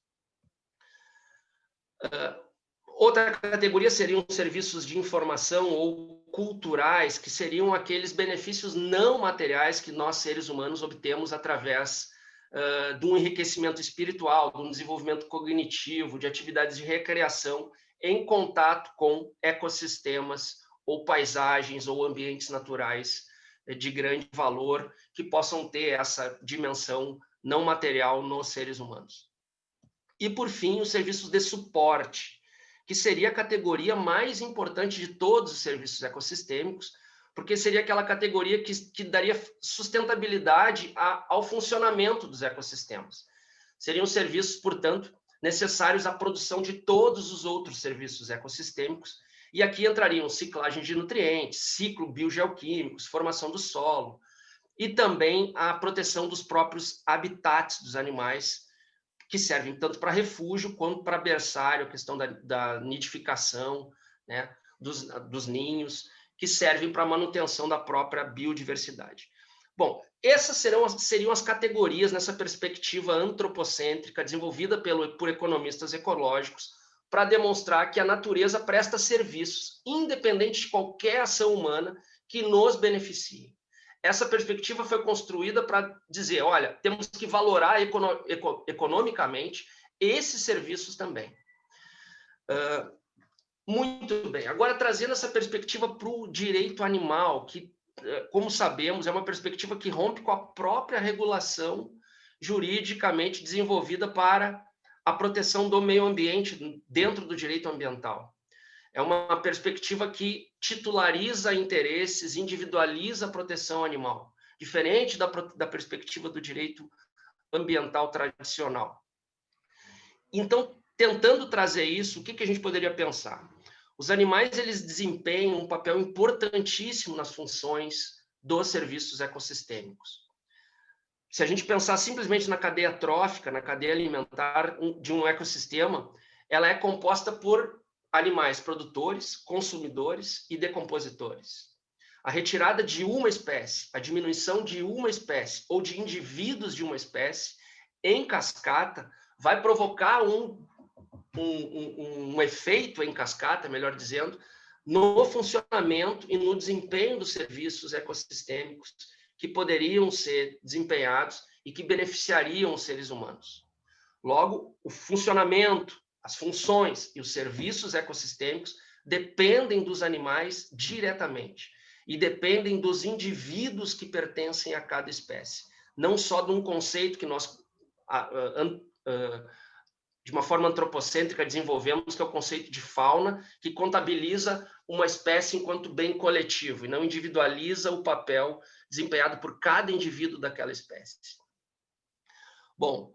Outra categoria seriam serviços de informação ou culturais, que seriam aqueles benefícios não materiais que nós, seres humanos, obtemos através de um enriquecimento espiritual, de um desenvolvimento cognitivo, de atividades de recreação em contato com ecossistemas ou paisagens ou ambientes naturais de grande valor que possam ter essa dimensão não material nos seres humanos. E, por fim, os serviços de suporte, que seria a categoria mais importante de todos os serviços ecossistêmicos, porque seria aquela categoria que daria sustentabilidade ao funcionamento dos ecossistemas. Seriam serviços, portanto, necessários à produção de todos os outros serviços ecossistêmicos, e aqui entrariam ciclagem de nutrientes, ciclo biogeoquímicos, formação do solo, e também a proteção dos próprios habitats dos animais, que servem tanto para refúgio quanto para berçário, a questão da nidificação, né, dos ninhos, que servem para a manutenção da própria biodiversidade. Bom, essas seriam as categorias nessa perspectiva antropocêntrica desenvolvida por economistas ecológicos para demonstrar que a natureza presta serviços, independente de qualquer ação humana que nos beneficie. essa perspectiva foi construída para dizer, olha, temos que valorar economicamente esses serviços também. Muito bem. Agora, trazendo essa perspectiva para o direito animal, que, como sabemos, é uma perspectiva que rompe com a própria regulação juridicamente desenvolvida para a proteção do meio ambiente dentro do direito ambiental. É uma perspectiva que titulariza interesses, individualiza a proteção animal, diferente da perspectiva do direito ambiental tradicional. Então, tentando trazer isso, o que a gente poderia pensar? Os animais, eles desempenham um papel importantíssimo nas funções dos serviços ecossistêmicos. Se a gente pensar simplesmente na cadeia trófica, na cadeia alimentar de um ecossistema, ela é composta por animais produtores, consumidores e decompositores. A retirada de uma espécie, a diminuição de uma espécie ou de indivíduos de uma espécie, em cascata, vai provocar um efeito em cascata, melhor dizendo, no funcionamento e no desempenho dos serviços ecossistêmicos que poderiam ser desempenhados e que beneficiariam os seres humanos. Logo, o funcionamento, as funções e os serviços ecossistêmicos dependem dos animais diretamente e dependem dos indivíduos que pertencem a cada espécie, não só de um conceito que nós, de uma forma antropocêntrica, desenvolvemos, que é o conceito de fauna, que contabiliza uma espécie enquanto bem coletivo e não individualiza o papel desempenhado por cada indivíduo daquela espécie. Bom,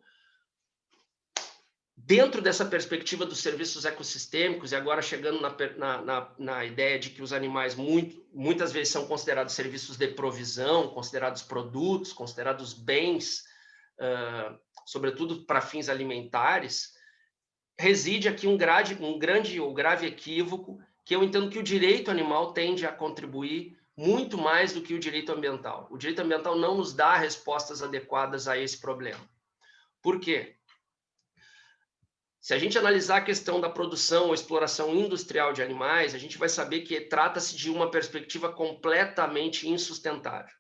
dentro dessa perspectiva dos serviços ecossistêmicos, e agora chegando na ideia de que os animais muitas vezes são considerados serviços de provisão, considerados produtos, considerados bens, sobretudo para fins alimentares, reside aqui um grande ou grave equívoco, que eu entendo que o direito animal tende a contribuir muito mais do que o direito ambiental. O direito ambiental não nos dá respostas adequadas a esse problema. Por quê? Se a gente analisar a questão da produção ou exploração industrial de animais, a gente vai saber que trata-se de uma perspectiva completamente insustentável.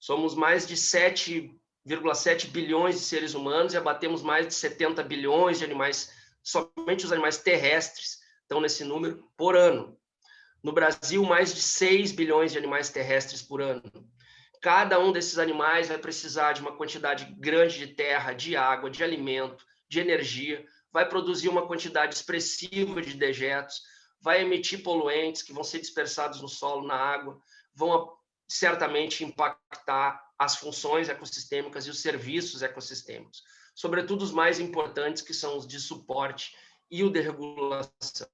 Somos mais de 7,7 bilhões de seres humanos e abatemos mais de 70 bilhões de animais, somente os animais terrestres estão nesse número, por ano. No Brasil, mais de 6 bilhões de animais terrestres por ano. Cada um desses animais vai precisar de uma quantidade grande de terra, de água, de alimento, de energia, vai produzir uma quantidade expressiva de dejetos, vai emitir poluentes que vão ser dispersados no solo, na água, vão certamente impactar as funções ecossistêmicas e os serviços ecossistêmicos, sobretudo os mais importantes, que são os de suporte e o de regulação.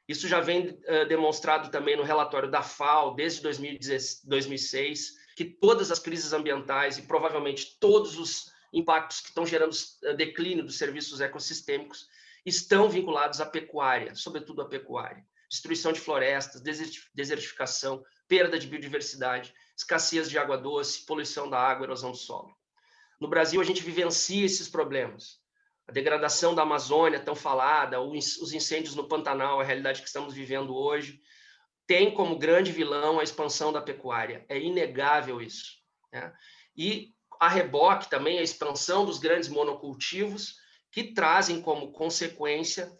Isso já vem demonstrado também no relatório da FAO, desde 2006, que todas as crises ambientais e provavelmente todos os impactos que estão gerando declínio dos serviços ecossistêmicos estão vinculados à pecuária, sobretudo à pecuária. Destruição de florestas, desertificação, perda de biodiversidade, escassez de água doce, poluição da água, erosão do solo. No Brasil, a gente vivencia esses problemas. A degradação da Amazônia, tão falada, os incêndios no Pantanal, a realidade que estamos vivendo hoje, tem como grande vilão a expansão da pecuária. É inegável isso, né? E a reboque também a expansão dos grandes monocultivos, que trazem como consequência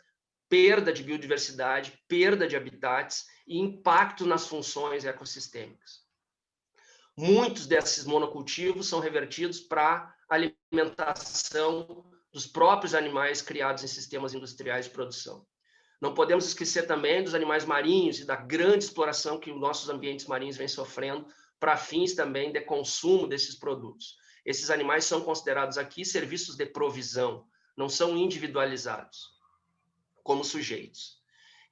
perda de biodiversidade, perda de habitats e impacto nas funções ecossistêmicas. Muitos desses monocultivos são revertidos para alimentação dos próprios animais criados em sistemas industriais de produção. Não podemos esquecer também dos animais marinhos e da grande exploração que os nossos ambientes marinhos vêm sofrendo para fins também de consumo desses produtos. Esses animais são considerados aqui serviços de provisão, não são individualizados como sujeitos.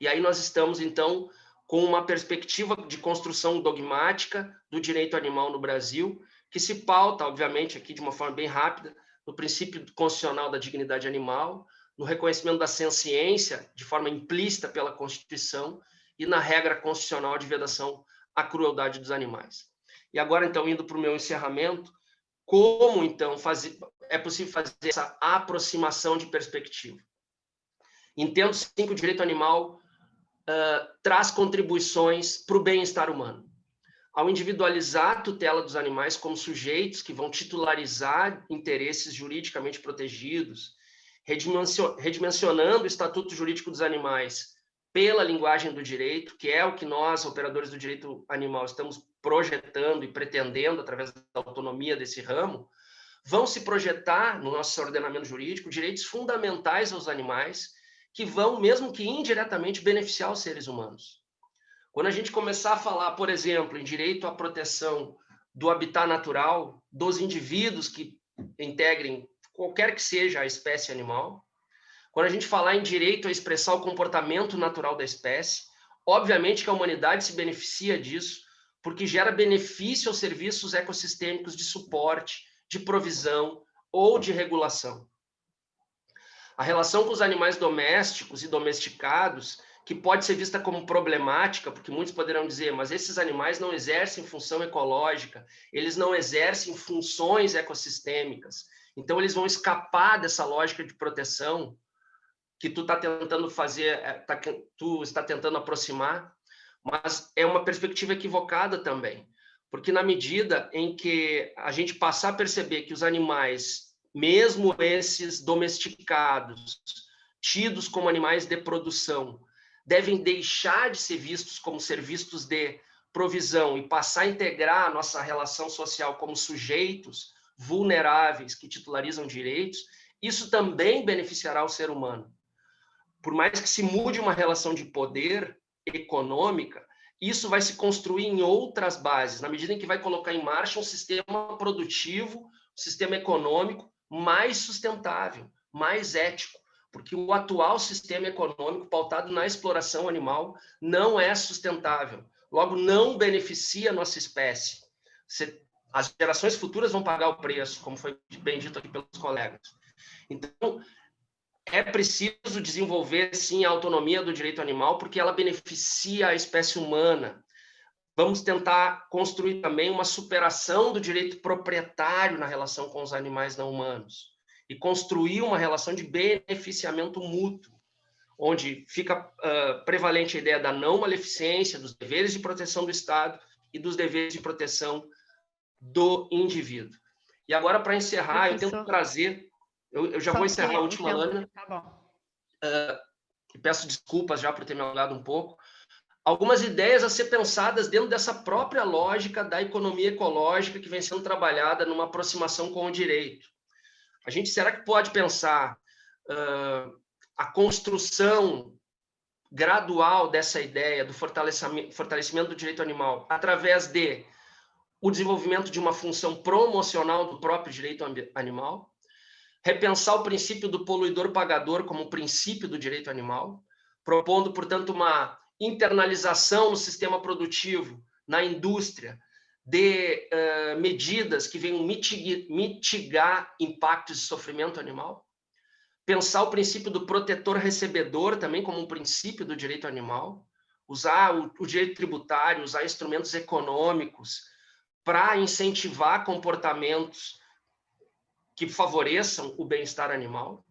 E aí nós estamos, então, com uma perspectiva de construção dogmática do direito animal no Brasil, que se pauta, obviamente, aqui de uma forma bem rápida, no princípio constitucional da dignidade animal, no reconhecimento da senciência, de forma implícita pela Constituição, e na regra constitucional de vedação à crueldade dos animais. E agora, então, indo para o meu encerramento, como, então, é possível fazer essa aproximação de perspectiva? Entendo, sim, que o direito animal traz contribuições para o bem-estar humano. ao individualizar a tutela dos animais como sujeitos que vão titularizar interesses juridicamente protegidos, redimensionando o Estatuto Jurídico dos Animais pela linguagem do direito, que é o que nós, operadores do direito animal, estamos projetando e pretendendo, através da autonomia desse ramo, vão se projetar no nosso ordenamento jurídico direitos fundamentais aos animais que vão, mesmo que indiretamente, beneficiar os seres humanos. Quando a gente começar a falar, por exemplo, em direito à proteção do habitat natural, dos indivíduos que integrem qualquer que seja a espécie animal, quando a gente falar em direito a expressar o comportamento natural da espécie, obviamente que a humanidade se beneficia disso, porque gera benefício aos serviços ecossistêmicos de suporte, de provisão ou de regulação. A relação com os animais domésticos e domesticados, que pode ser vista como problemática, porque muitos poderão dizer, mas esses animais não exercem função ecológica, eles não exercem funções ecossistêmicas, então eles vão escapar dessa lógica de proteção que tu está tentando fazer, tu está tentando aproximar, mas é uma perspectiva equivocada também, porque na medida em que a gente passar a perceber que os animais, mesmo esses domesticados, tidos como animais de produção, devem deixar de ser vistos como serviços de provisão e passar a integrar a nossa relação social como sujeitos vulneráveis que titularizam direitos, isso também beneficiará o ser humano. Por mais que se mude uma relação de poder econômica, isso vai se construir em outras bases, na medida em que vai colocar em marcha um sistema produtivo, um sistema econômico mais sustentável, mais ético, porque o atual sistema econômico pautado na exploração animal não é sustentável, logo não beneficia a nossa espécie. As gerações futuras vão pagar o preço, como foi bem dito aqui pelos colegas. Então, é preciso desenvolver, sim, a autonomia do direito animal, porque ela beneficia a espécie humana. Vamos tentar construir também uma superação do direito proprietário na relação com os animais não humanos e construir uma relação de beneficiamento mútuo, onde fica prevalente a ideia da não maleficência, dos deveres de proteção do Estado e dos deveres de proteção do indivíduo. E agora, para encerrar, eu tento trazer... Eu já vou encerrar a última lâmina. Tá bom. E peço desculpas já por ter me alongado um pouco. Algumas ideias a ser pensadas dentro dessa própria lógica da economia ecológica que vem sendo trabalhada numa aproximação com o direito. A gente, será que pode pensar a construção gradual dessa ideia do fortalecimento do direito animal através de o desenvolvimento de uma função promocional do próprio direito animal? Repensar o princípio do poluidor-pagador como princípio do direito animal, propondo, portanto, uma internalização no sistema produtivo, na indústria, de medidas que venham mitigar impactos de sofrimento animal. Pensar o princípio do protetor-recebedor também como um princípio do direito animal. Usar o direito tributário, usar instrumentos econômicos para incentivar comportamentos que favoreçam o bem-estar animal.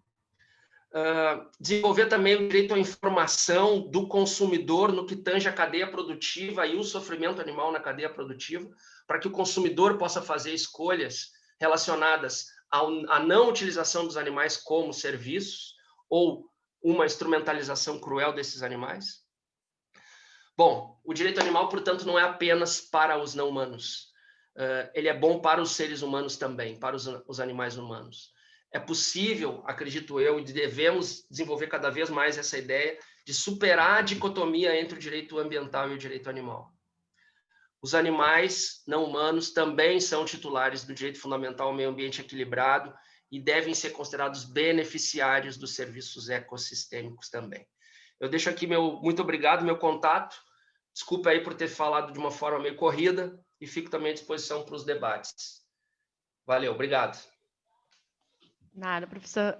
Desenvolver também o direito à informação do consumidor no que tange a cadeia produtiva e o sofrimento animal na cadeia produtiva, para que o consumidor possa fazer escolhas relacionadas à não utilização dos animais como serviços ou uma instrumentalização cruel desses animais. Bom, o direito animal, portanto, não é apenas para os não humanos. Ele é bom para os seres humanos também, para os animais humanos. É possível, acredito eu, e devemos desenvolver cada vez mais essa ideia de superar a dicotomia entre o direito ambiental e o direito animal. Os animais não humanos também são titulares do direito fundamental ao meio ambiente equilibrado e devem ser considerados beneficiários dos serviços ecossistêmicos também. Eu deixo aqui muito obrigado, meu contato. Desculpa aí por ter falado de uma forma meio corrida e fico também à disposição para os debates. Valeu, obrigado. Nada, professor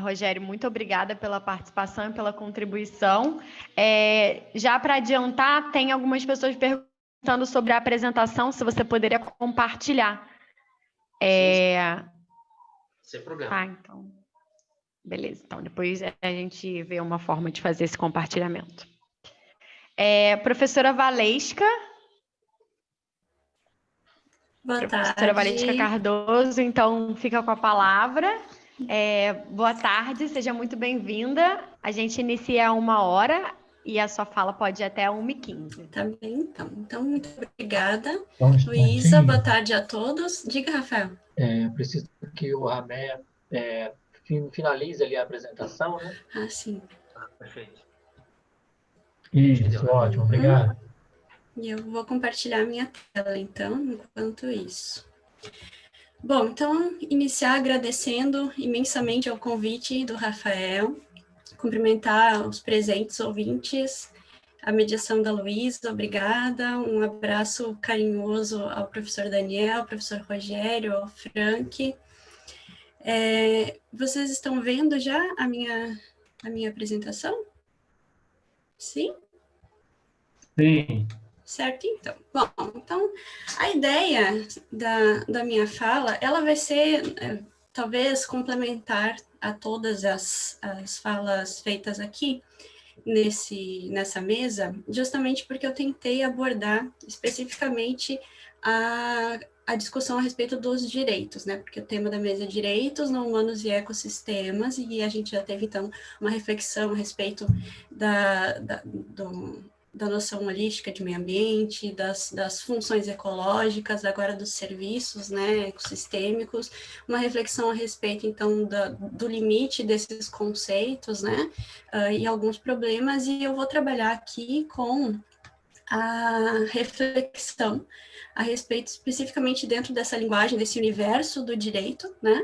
Rogério, muito obrigada pela participação e pela contribuição. Já para adiantar, tem algumas pessoas perguntando sobre a apresentação, se você poderia compartilhar. Sem problema. Tá, então. Beleza, então depois a gente vê uma forma de fazer esse compartilhamento. Professora Valesca. Boa Professora tarde. Valesca Cardoso, então fica com a palavra. Boa tarde, seja muito bem-vinda. A gente inicia 1h e a sua fala pode ir até 1h15. Tá bem, então. Então, muito obrigada, Um Luísa. Boa instantinho. tarde a todos. Diga, Rafael. Preciso que o Ramé finalize ali a apresentação, né? Ah, sim. Perfeito. Isso, ótimo, obrigado. E eu vou compartilhar minha tela, então, enquanto isso. Bom, então, iniciar agradecendo imensamente ao convite do Rafael, cumprimentar os presentes ouvintes, a mediação da Luísa, obrigada, um abraço carinhoso ao professor Daniel, ao professor Rogério, ao Frank. Vocês estão vendo já a minha apresentação? Sim? Sim. Certo, então. Bom, então, a ideia da minha fala, ela vai ser, talvez, complementar a todas as falas feitas aqui nessa mesa, justamente porque eu tentei abordar especificamente a discussão a respeito dos direitos, né? Porque o tema da mesa é direitos não humanos e ecossistemas, e a gente já teve, então, uma reflexão a respeito da noção holística de meio ambiente, das funções ecológicas, agora dos serviços, né, ecossistêmicos, uma reflexão a respeito, então, do limite desses conceitos, né, e alguns problemas, e eu vou trabalhar aqui com a reflexão a respeito, especificamente dentro dessa linguagem, desse universo do direito, né,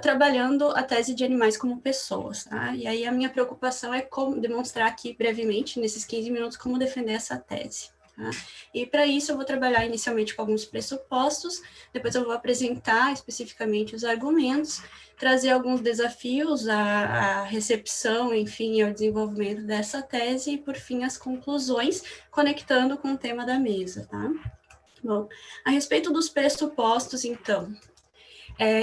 trabalhando a tese de animais como pessoas, tá? E aí a minha preocupação é como demonstrar aqui brevemente, nesses 15 minutos, como defender essa tese. Tá? E para isso eu vou trabalhar inicialmente com alguns pressupostos, depois eu vou apresentar especificamente os argumentos, trazer alguns desafios à recepção, enfim, ao desenvolvimento dessa tese e, por fim, as conclusões, conectando com o tema da mesa, tá? Bom, a respeito dos pressupostos, então,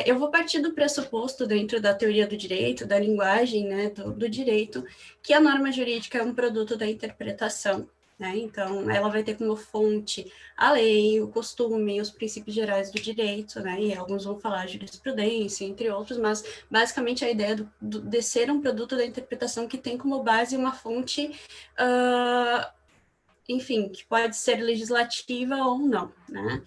eu vou partir do pressuposto dentro da teoria do direito, da linguagem, né, do direito, que a norma jurídica é um produto da interpretação, né? Então, ela vai ter como fonte a lei, o costume, os princípios gerais do direito, né? E alguns vão falar jurisprudência, entre outros, mas basicamente a ideia de ser um produto da interpretação que tem como base uma fonte, enfim, que pode ser legislativa ou não, né?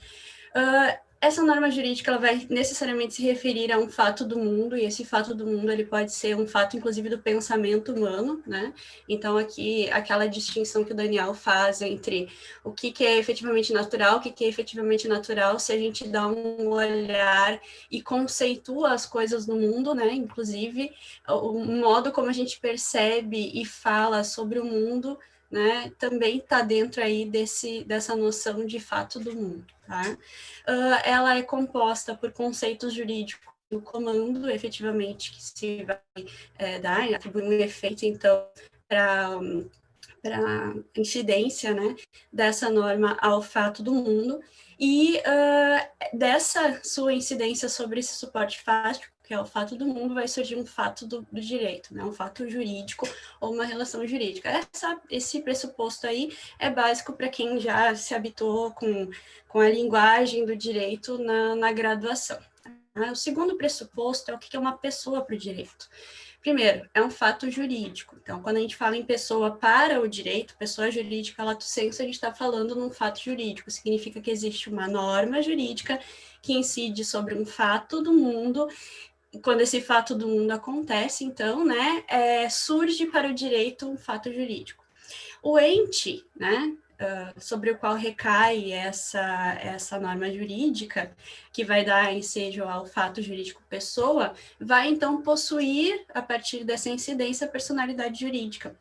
Essa norma jurídica ela vai necessariamente se referir a um fato do mundo, e esse fato do mundo ele pode ser um fato, inclusive, do pensamento humano, né? Então, aqui, aquela distinção que o Daniel faz entre o que é efetivamente natural, o que é efetivamente natural, se a gente dá um olhar e conceitua as coisas no mundo, né? Inclusive, o modo como a gente percebe e fala sobre o mundo, né, também está dentro aí dessa noção de fato do mundo, tá? Ela é composta por conceitos jurídicos do comando, efetivamente, que se vai dar, atribuir um efeito, então, para incidência, né, dessa norma ao fato do mundo, e dessa sua incidência sobre esse suporte fático, que é o fato do mundo, vai surgir um fato do direito, né, um fato jurídico ou uma relação jurídica. Esse pressuposto aí é básico para quem já se habituou com a linguagem do direito na graduação. O segundo pressuposto é o que é uma pessoa para o direito. Primeiro, é um fato jurídico. Então, quando a gente fala em pessoa para o direito, pessoa jurídica lato sensu, a gente está falando num fato jurídico. Significa que existe uma norma jurídica que incide sobre um fato do mundo. E quando esse fato do mundo acontece, então, né, surge para o direito um fato jurídico. O ente, né, sobre o qual recai essa norma jurídica, que vai dar ensejo ao fato jurídico pessoa, vai então possuir, a partir dessa incidência, personalidade jurídica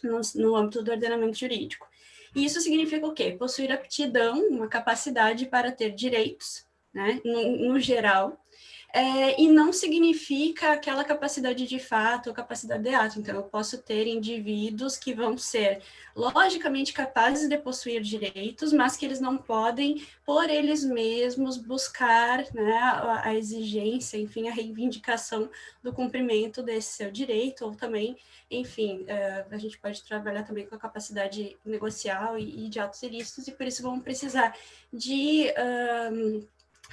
no âmbito do ordenamento jurídico. E isso significa o quê? Possuir aptidão, uma capacidade para ter direitos, né, no geral, e não significa aquela capacidade de fato ou capacidade de ato. Então, eu posso ter indivíduos que vão ser logicamente capazes de possuir direitos, mas que eles não podem, por eles mesmos, buscar, né, a exigência, enfim, a reivindicação do cumprimento desse seu direito, ou também, enfim, a gente pode trabalhar também com a capacidade negocial e de atos ilícitos, e por isso vão precisar de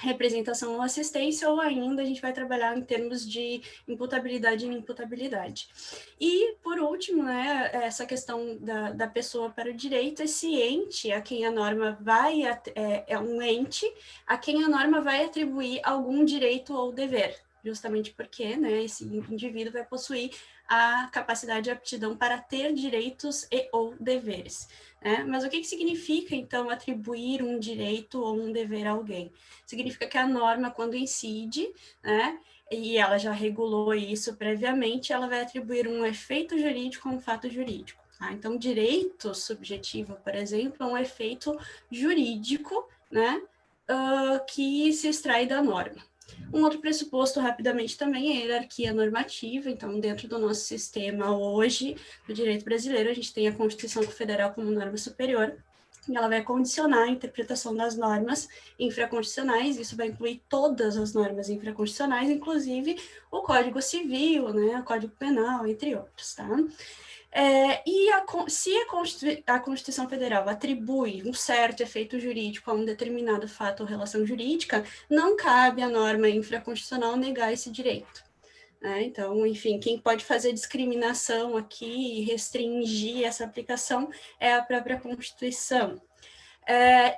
representação ou assistência, ou ainda a gente vai trabalhar em termos de imputabilidade e inimputabilidade. E, por último, né, essa questão da pessoa para o direito, esse ente a quem a norma vai, é um ente a quem a norma vai atribuir algum direito ou dever, justamente porque, né, esse indivíduo vai possuir a capacidade e aptidão para ter direitos e ou deveres. Né? Mas o que significa, então, atribuir um direito ou um dever a alguém? Significa que a norma, quando incide, né, e ela já regulou isso previamente, ela vai atribuir um efeito jurídico a um fato jurídico. Tá? Então, direito subjetivo, por exemplo, é um efeito jurídico, né, que se extrai da norma. Um outro pressuposto, rapidamente, também é a hierarquia normativa. Então, dentro do nosso sistema hoje, do direito brasileiro, a gente tem a Constituição Federal como norma superior, e ela vai condicionar a interpretação das normas infraconstitucionais. Isso vai incluir todas as normas infraconstitucionais, inclusive o Código Civil, né, o Código Penal, entre outros, tá? Se a Constituição Federal atribui um certo efeito jurídico a um determinado fato ou relação jurídica, não cabe à norma infraconstitucional negar esse direito. Né? Então, enfim, quem pode fazer discriminação aqui e restringir essa aplicação é a própria Constituição.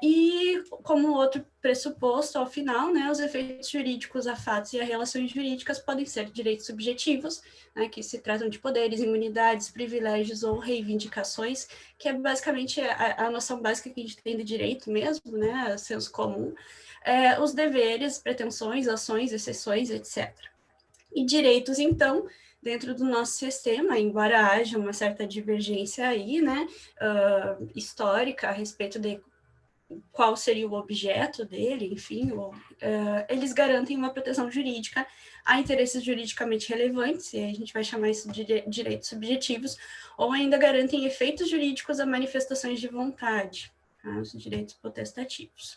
E como outro pressuposto, ao final, né, os efeitos jurídicos a fatos e a relações jurídicas podem ser direitos subjetivos, né, que se tratam de poderes, imunidades, privilégios ou reivindicações, que é basicamente a noção básica que a gente tem de direito mesmo, né, senso comum, os deveres, pretensões, ações, exceções, etc. E direitos, então, dentro do nosso sistema, embora haja uma certa divergência aí, né, histórica a respeito de qual seria o objeto dele, enfim, eles garantem uma proteção jurídica a interesses juridicamente relevantes, e a gente vai chamar isso de direitos subjetivos, ou ainda garantem efeitos jurídicos a manifestações de vontade, tá? Os direitos potestativos.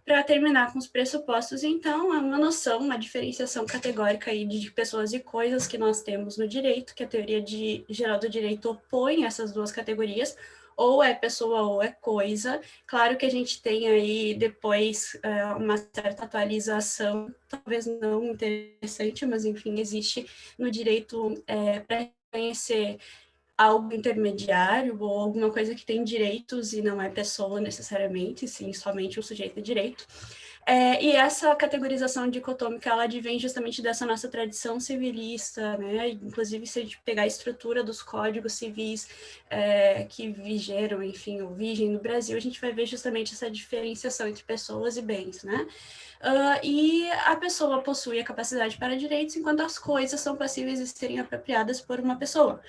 Para terminar com os pressupostos, então, é uma noção, uma diferenciação categórica aí de pessoas e coisas que nós temos no direito, que a teoria geral do direito opõe essas duas categorias, ou é pessoa ou é coisa. Claro que a gente tem aí depois uma certa atualização, talvez não interessante, mas enfim, existe no direito para reconhecer algo intermediário ou alguma coisa que tem direitos e não é pessoa necessariamente, sim, somente o sujeito de direito. E essa categorização dicotômica, ela advém justamente dessa nossa tradição civilista, né? Inclusive, se a gente pegar a estrutura dos códigos civis que vigeram, enfim, ou vigem no Brasil, a gente vai ver justamente essa diferenciação entre pessoas e bens, né? E a pessoa possui a capacidade para direitos, enquanto as coisas são passíveis de serem apropriadas por uma pessoa.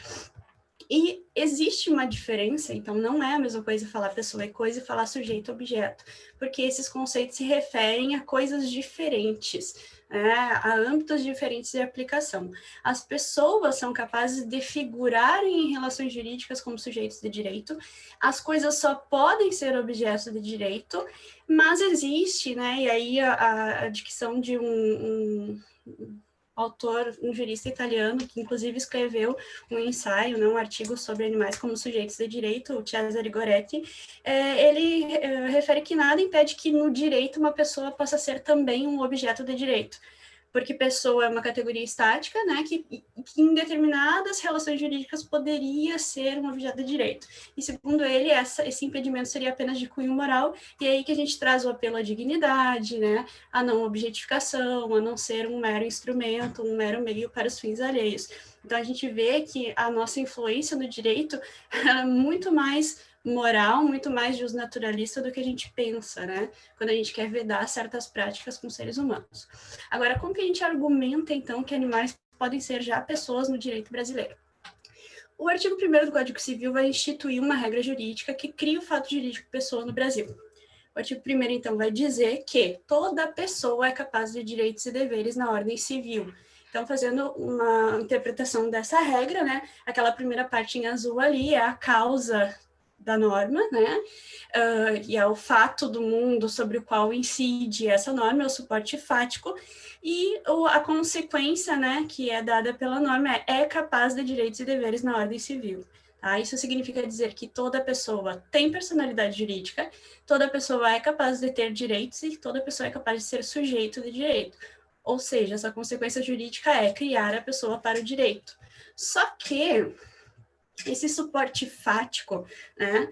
E existe uma diferença, então não é a mesma coisa falar pessoa e coisa e falar sujeito e objeto, porque esses conceitos se referem a coisas diferentes, a âmbitos diferentes de aplicação. As pessoas são capazes de figurarem em relações jurídicas como sujeitos de direito, as coisas só podem ser objetos de direito, mas existe, né, e aí a dicção de um autor, um jurista italiano, que inclusive escreveu um ensaio, né, um artigo sobre animais como sujeitos de direito, o Cesare Goretti, ele refere que nada impede que no direito uma pessoa possa ser também um objeto de direito, porque pessoa é uma categoria estática, né, que em determinadas relações jurídicas poderia ser um objeto de direito. E segundo ele, esse impedimento seria apenas de cunho moral, e é aí que a gente traz o apelo à dignidade, né, a não objetificação, a não ser um mero instrumento, um mero meio para os fins alheios. Então a gente vê que a nossa influência no direito é muito mais moral, muito mais justnaturalista do que a gente pensa, né? Quando a gente quer vedar certas práticas com seres humanos. Agora, como que a gente argumenta, então, que animais podem ser já pessoas no direito brasileiro? O artigo 1º do Código Civil vai instituir uma regra jurídica que cria o fato jurídico pessoa no Brasil. O artigo 1º, então, vai dizer que toda pessoa é capaz de direitos e deveres na ordem civil. Então, fazendo uma interpretação dessa regra, né, aquela primeira parte em azul ali é a causa da norma, né, e é o fato do mundo sobre o qual incide essa norma, é o suporte fático, e a consequência, né, que é dada pela norma é capaz de direitos e deveres na ordem civil. Tá? Isso significa dizer que toda pessoa tem personalidade jurídica, toda pessoa é capaz de ter direitos e toda pessoa é capaz de ser sujeito de direito. Ou seja, essa consequência jurídica é criar a pessoa para o direito. Só que esse suporte fático, né,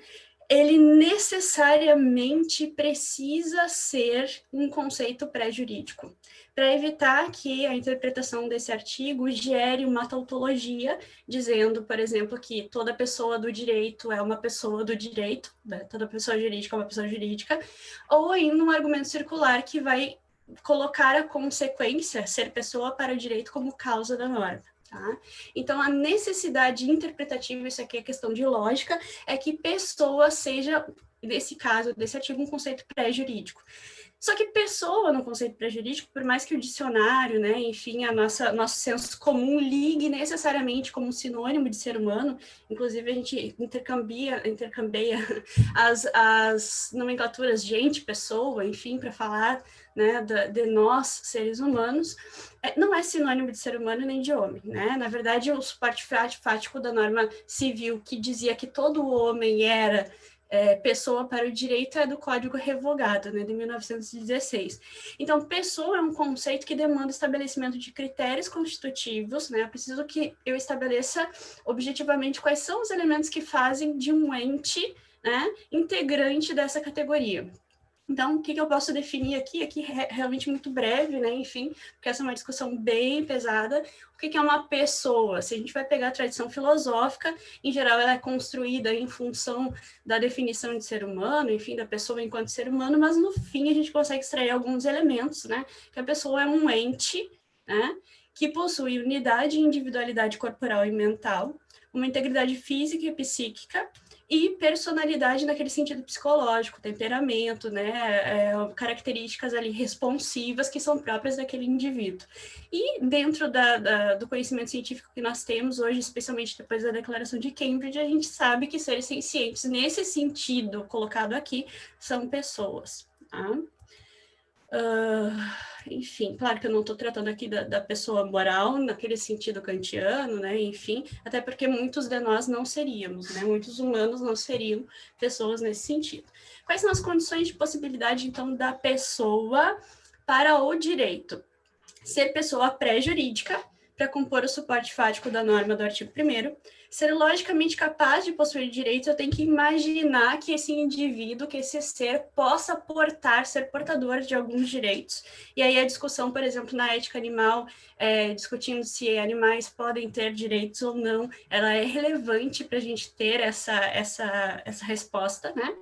ele necessariamente precisa ser um conceito pré-jurídico, para evitar que a interpretação desse artigo gere uma tautologia, dizendo, por exemplo, que toda pessoa do direito é uma pessoa do direito, né? Toda pessoa jurídica é uma pessoa jurídica, ou ainda um argumento circular que vai colocar a consequência, ser pessoa para o direito, como causa da norma. Tá? Então, a necessidade interpretativa, isso aqui é questão de lógica, é que pessoa seja, nesse caso, desse artigo, um conceito pré-jurídico. Só que pessoa, no conceito pré-jurídico, por mais que o dicionário, né, enfim, nosso senso comum ligue necessariamente como sinônimo de ser humano, inclusive a gente intercambia as nomenclaturas gente, pessoa, enfim, para falar, né, de nós, seres humanos, não é sinônimo de ser humano nem de homem, né? Na verdade, o suporte fático da norma civil, que dizia que todo homem era pessoa para o direito, é do Código Revogado, né, de 1916. Então, pessoa é um conceito que demanda estabelecimento de critérios constitutivos, né? Eu preciso que eu estabeleça objetivamente quais são os elementos que fazem de um ente, né, integrante dessa categoria. Então, o que eu posso definir aqui realmente muito breve, né, enfim, porque essa é uma discussão bem pesada. O que é uma pessoa? Se a gente vai pegar a tradição filosófica, em geral ela é construída em função da definição de ser humano, enfim, da pessoa enquanto ser humano, mas no fim a gente consegue extrair alguns elementos, né, que a pessoa é um ente, né, que possui unidade e individualidade corporal e mental, uma integridade física e psíquica, e personalidade naquele sentido psicológico, temperamento, né, características ali responsivas que são próprias daquele indivíduo. E dentro do conhecimento científico que nós temos hoje, especialmente depois da Declaração de Cambridge, a gente sabe que seres sencientes, nesse sentido colocado aqui, são pessoas. Tá? Enfim, claro que eu não estou tratando aqui da pessoa moral, naquele sentido kantiano, né, enfim, até porque muitos de nós não seríamos, né, muitos humanos não seriam pessoas nesse sentido. Quais são as condições de possibilidade, então, da pessoa para o direito? Ser pessoa pré-jurídica, para compor o suporte fático da norma do artigo 1º, ser logicamente capaz de possuir direitos, eu tenho que imaginar que esse indivíduo, que esse ser, possa ser portador de alguns direitos. E aí a discussão, por exemplo, na ética animal, discutindo se animais podem ter direitos ou não, ela é relevante para a gente ter essa resposta, né?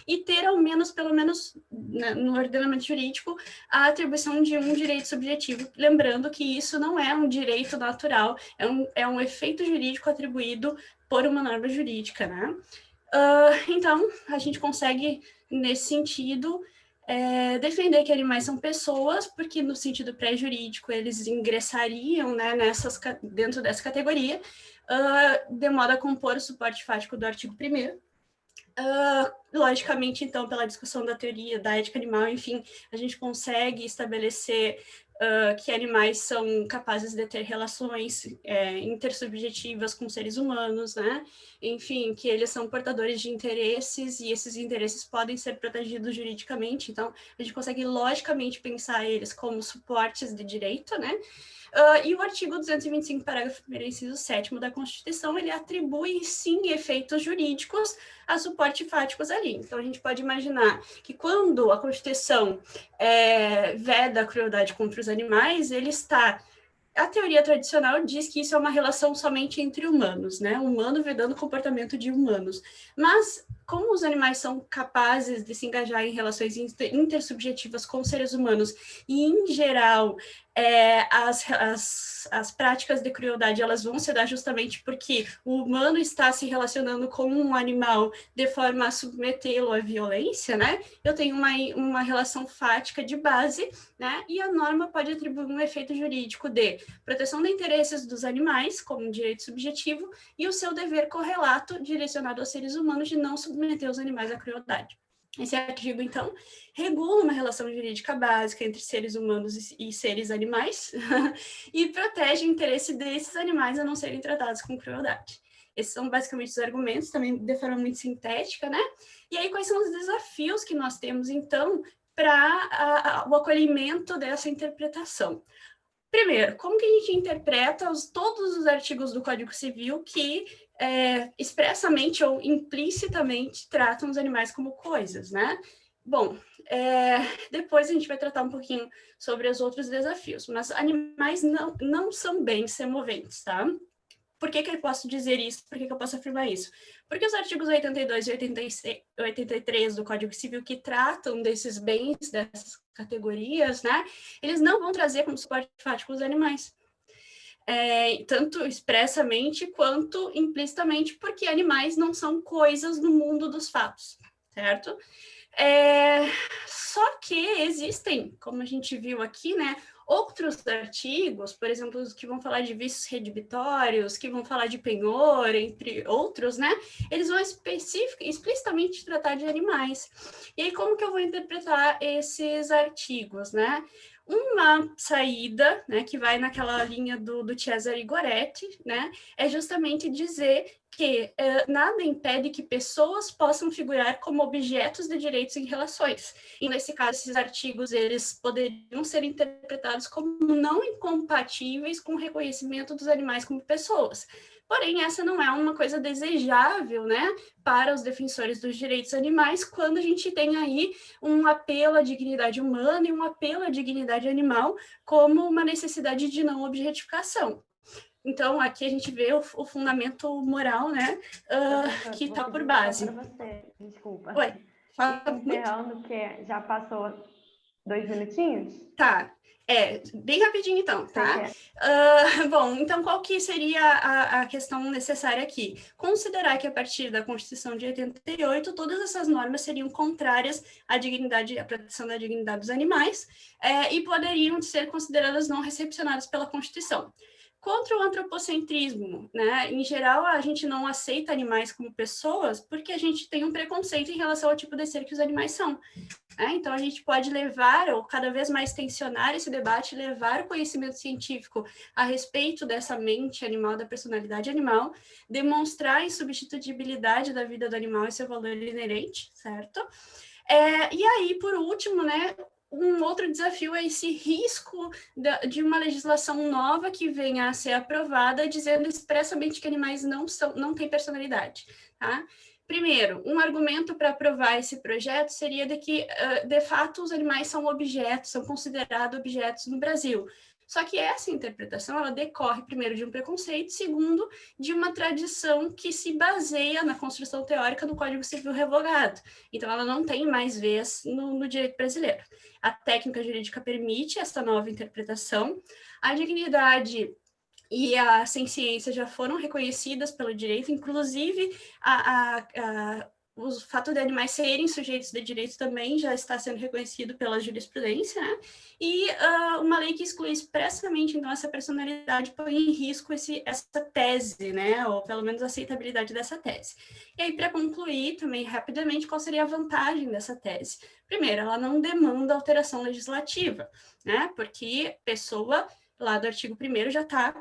E ter, ao menos, pelo menos no ordenamento jurídico, a atribuição de um direito subjetivo, lembrando que isso não é um direito natural, é um efeito jurídico atribuído por uma norma jurídica, né? Então, a gente consegue, nesse sentido, defender que animais são pessoas, porque no sentido pré-jurídico eles ingressariam, né, dentro dessa categoria, de modo a compor o suporte fático do artigo 1º. Logicamente, então, pela discussão da teoria da ética animal, enfim, a gente consegue estabelecer que animais são capazes de ter relações intersubjetivas com seres humanos, né? Enfim, que eles são portadores de interesses e esses interesses podem ser protegidos juridicamente. Então, a gente consegue logicamente pensar eles como suportes de direito, né? E o artigo 225, parágrafo 1º, inciso 7º da Constituição, ele atribui, sim, efeitos jurídicos a suporte fáticos ali. Então, a gente pode imaginar que quando a Constituição veda a crueldade contra os animais, ele está... A teoria tradicional diz que isso é uma relação somente entre humanos, né? Humano vedando o comportamento de humanos. Mas como os animais são capazes de se engajar em relações intersubjetivas com seres humanos e, em geral, as práticas de crueldade elas vão se dar justamente porque o humano está se relacionando com um animal de forma a submetê-lo à violência, né? Eu tenho uma relação fática de base, né? E a norma pode atribuir um efeito jurídico de proteção de interesses dos animais, como um direito subjetivo, e o seu dever correlato direcionado aos seres humanos de não submeter os animais à crueldade. Esse artigo, então, regula uma relação jurídica básica entre seres humanos e seres animais e protege o interesse desses animais a não serem tratados com crueldade. Esses são basicamente os argumentos, também de forma muito sintética, né? E aí, quais são os desafios que nós temos, então, para o acolhimento dessa interpretação? Primeiro, como que a gente interpreta todos os artigos do Código Civil que expressamente ou implicitamente tratam os animais como coisas, né? Bom, depois a gente vai tratar um pouquinho sobre os outros desafios, mas animais não são bens semoventes, tá? Por que eu posso dizer isso? Por que eu posso afirmar isso? Porque os artigos 82 e 83 do Código Civil que tratam desses bens, dessas categorias, né, eles não vão trazer como suporte fático os animais. Tanto expressamente quanto implicitamente, porque animais não são coisas no mundo dos fatos, certo? Só que existem, como a gente viu aqui, né, outros artigos, por exemplo, os que vão falar de vícios redibitórios, que vão falar de penhor, entre outros, né? Eles vão explicitamente tratar de animais. E aí, como que eu vou interpretar esses artigos, né? Uma saída, né, que vai naquela linha do Cesare Goretti, né, é justamente dizer que nada impede que pessoas possam figurar como objetos de direitos em relações. E, nesse caso, esses artigos eles poderiam ser interpretados como não incompatíveis com o reconhecimento dos animais como pessoas. Porém, essa não é uma coisa desejável, né, para os defensores dos direitos animais, quando a gente tem aí um apelo à dignidade humana e um apelo à dignidade animal como uma necessidade de não objetificação. Então, aqui a gente vê o fundamento moral, né, que está por base. Para você, desculpa. Oi. Encerrando, que já passou 2 minutinhos? Tá. Bem rapidinho então, tá? Bom, então qual que seria a questão necessária aqui? Considerar que a partir da Constituição de 88, todas essas normas seriam contrárias à dignidade, à proteção da dignidade dos animais e poderiam ser consideradas não recepcionadas pela Constituição. Contra o antropocentrismo, né? Em geral, a gente não aceita animais como pessoas porque a gente tem um preconceito em relação ao tipo de ser que os animais são. Então, a gente pode levar, ou cada vez mais tensionar esse debate, levar o conhecimento científico a respeito dessa mente animal, da personalidade animal, demonstrar a insubstituibilidade da vida do animal e seu valor inerente, certo? E aí, por último, né, um outro desafio é esse risco de uma legislação nova que venha a ser aprovada, dizendo expressamente que animais não têm personalidade, tá? Primeiro, um argumento para aprovar esse projeto seria de que, de fato, os animais são objetos, são considerados objetos no Brasil. Só que essa interpretação, ela decorre, primeiro, de um preconceito, segundo, de uma tradição que se baseia na construção teórica do Código Civil revogado. Então, ela não tem mais vez no direito brasileiro. A técnica jurídica permite essa nova interpretação. A dignidade e a ciência já foram reconhecidas pelo direito, inclusive o fato de animais serem sujeitos de direito também já está sendo reconhecido pela jurisprudência, né? E uma lei que exclui expressamente, então, essa personalidade põe em risco essa tese, né? Ou pelo menos a aceitabilidade dessa tese. E aí, para concluir também rapidamente, qual seria a vantagem dessa tese? Primeiro, ela não demanda alteração legislativa, né? Porque pessoa, lá do artigo 1º, já está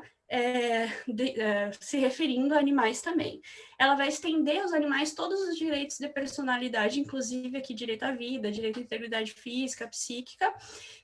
se referindo a animais também. Ela vai estender aos animais todos os direitos de personalidade, inclusive aqui direito à vida, direito à integridade física, psíquica,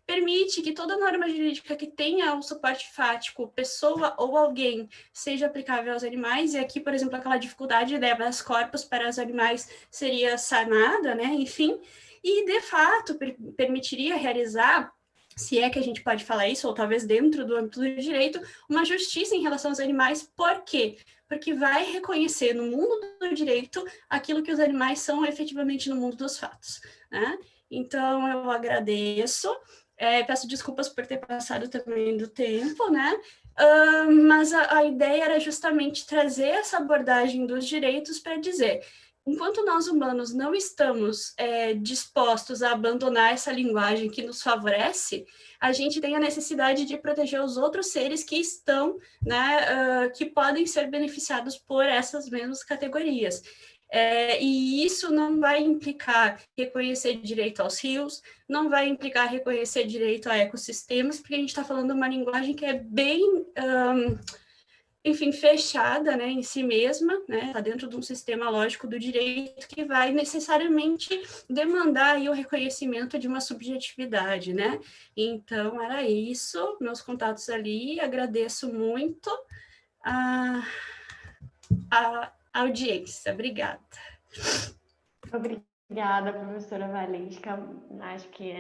permite que toda norma jurídica que tenha o suporte fático, pessoa ou alguém, seja aplicável aos animais, e aqui, por exemplo, aquela dificuldade de habeas corpus para os animais seria sanada, né, enfim, e de fato permitiria realizar, se é que a gente pode falar isso, ou talvez dentro do âmbito do direito, uma justiça em relação aos animais. Por quê? porque vai reconhecer no mundo do direito aquilo que os animais são efetivamente no mundo dos fatos, né? Então, eu agradeço, peço desculpas por ter passado também do tempo, né? Mas a ideia era justamente trazer essa abordagem dos direitos para dizer, enquanto nós humanos não estamos dispostos a abandonar essa linguagem que nos favorece, a gente tem a necessidade de proteger os outros seres que estão, né, que podem ser beneficiados por essas mesmas categorias. E isso não vai implicar reconhecer direito aos rios, não vai implicar reconhecer direito a ecossistemas, porque a gente está falando uma linguagem que é bem, enfim, fechada, né, em si mesma, né, está dentro de um sistema lógico do direito que vai necessariamente demandar aí o reconhecimento de uma subjetividade, né? Então, era isso, meus contatos ali, agradeço muito a audiência. Obrigada. Obrigada, professora Valesca. Acho que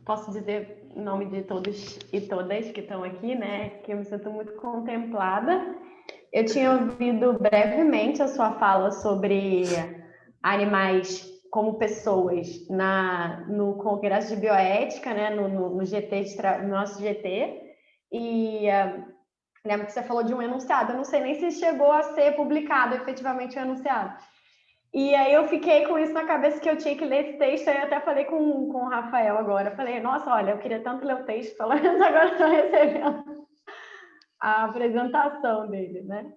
posso dizer em nome de todos e todas que estão aqui, né, que eu me sinto muito contemplada. Eu tinha ouvido brevemente a sua fala sobre animais como pessoas no Congresso de Bioética, né, no GT, no nosso GT, e lembro que você falou de um enunciado, eu não sei nem se chegou a ser publicado efetivamente o enunciado. E aí eu fiquei com isso na cabeça que eu tinha que ler esse texto, aí eu até falei com o Rafael agora, falei, nossa, olha, eu queria tanto ler o texto, pelo menos agora estou recebendo a apresentação dele, né?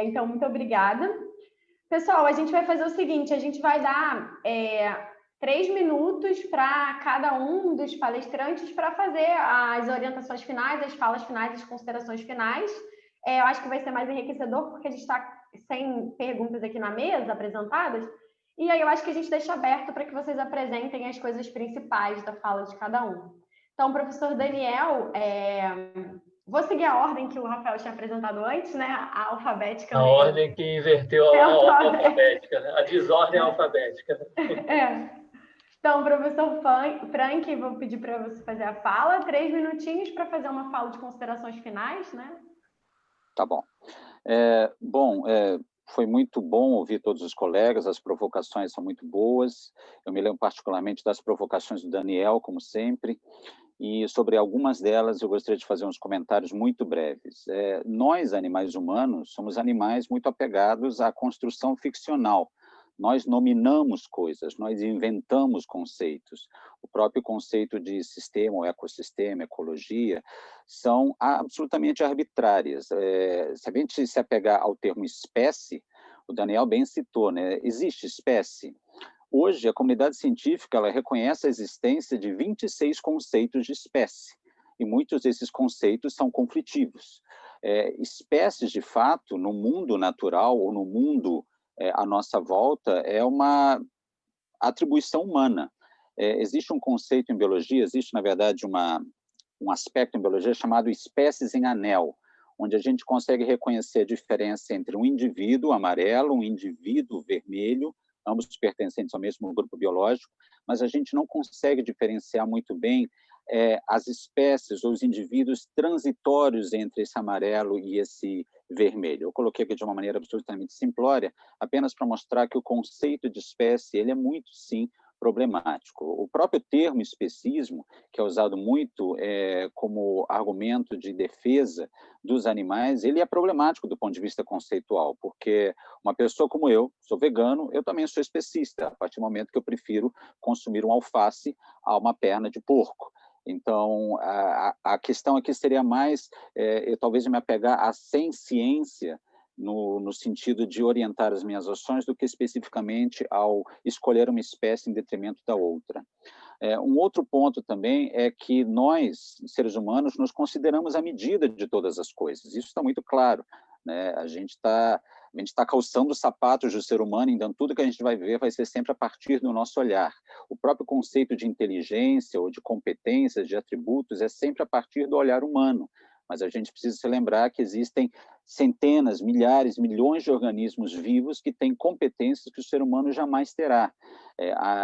Então, muito obrigada. Pessoal, a gente vai fazer o seguinte, a gente vai dar 3 minutos para cada um dos palestrantes para fazer as orientações finais, as falas finais, as considerações finais. Eu acho que vai ser mais enriquecedor, porque a gente está sem perguntas aqui na mesa apresentadas, e aí eu acho que a gente deixa aberto para que vocês apresentem as coisas principais da fala de cada um. Então, professor Daniel, vou seguir a ordem que o Rafael tinha apresentado antes, né? A alfabética. A ordem que inverteu a alfabética, né? A desordem alfabética. Então, professor Frank, vou pedir para você fazer a fala, 3 minutinhos para fazer uma fala de considerações finais, né? Tá bom. Foi muito bom ouvir todos os colegas, as provocações são muito boas. Eu me lembro particularmente das provocações do Daniel, como sempre, e sobre algumas delas eu gostaria de fazer uns comentários muito breves. Nós, animais humanos, somos animais muito apegados à construção ficcional. Nós nominamos coisas, nós inventamos conceitos. O próprio conceito de sistema, ou ecossistema, ecologia, são absolutamente arbitrárias. Se a gente se apegar ao termo espécie, o Daniel bem citou, né? Existe espécie? Hoje, a comunidade científica ela reconhece a existência de 26 conceitos de espécie, e muitos desses conceitos são conflitivos. Espécies, de fato, no mundo natural ou no mundo à nossa volta, é uma atribuição humana. Existe um conceito em biologia, existe, na verdade, um aspecto em biologia chamado espécies em anel, onde a gente consegue reconhecer a diferença entre um indivíduo amarelo, um indivíduo vermelho, ambos pertencentes ao mesmo grupo biológico, mas a gente não consegue diferenciar muito bem as espécies ou os indivíduos transitórios entre esse amarelo e esse vermelho. Eu coloquei aqui de uma maneira absolutamente simplória, apenas para mostrar que o conceito de espécie ele é muito, sim, problemático. O próprio termo especismo, que é usado muito como argumento de defesa dos animais, ele é problemático do ponto de vista conceitual, porque uma pessoa como eu, sou vegano, eu também sou especista, a partir do momento que eu prefiro consumir um alface a uma perna de porco. Então, a questão aqui seria mais, eu talvez me apegar à sem ciência, no sentido de orientar as minhas ações, do que especificamente ao escolher uma espécie em detrimento da outra. Um outro ponto também é que nós, seres humanos, nos consideramos a medida de todas as coisas. Isso está muito claro, né? A gente está calçando os sapatos do ser humano, então tudo que a gente vai ver vai ser sempre a partir do nosso olhar. O próprio conceito de inteligência ou de competências, de atributos, é sempre a partir do olhar humano. Mas a gente precisa se lembrar que existem centenas, milhares, milhões de organismos vivos que têm competências que o ser humano jamais terá.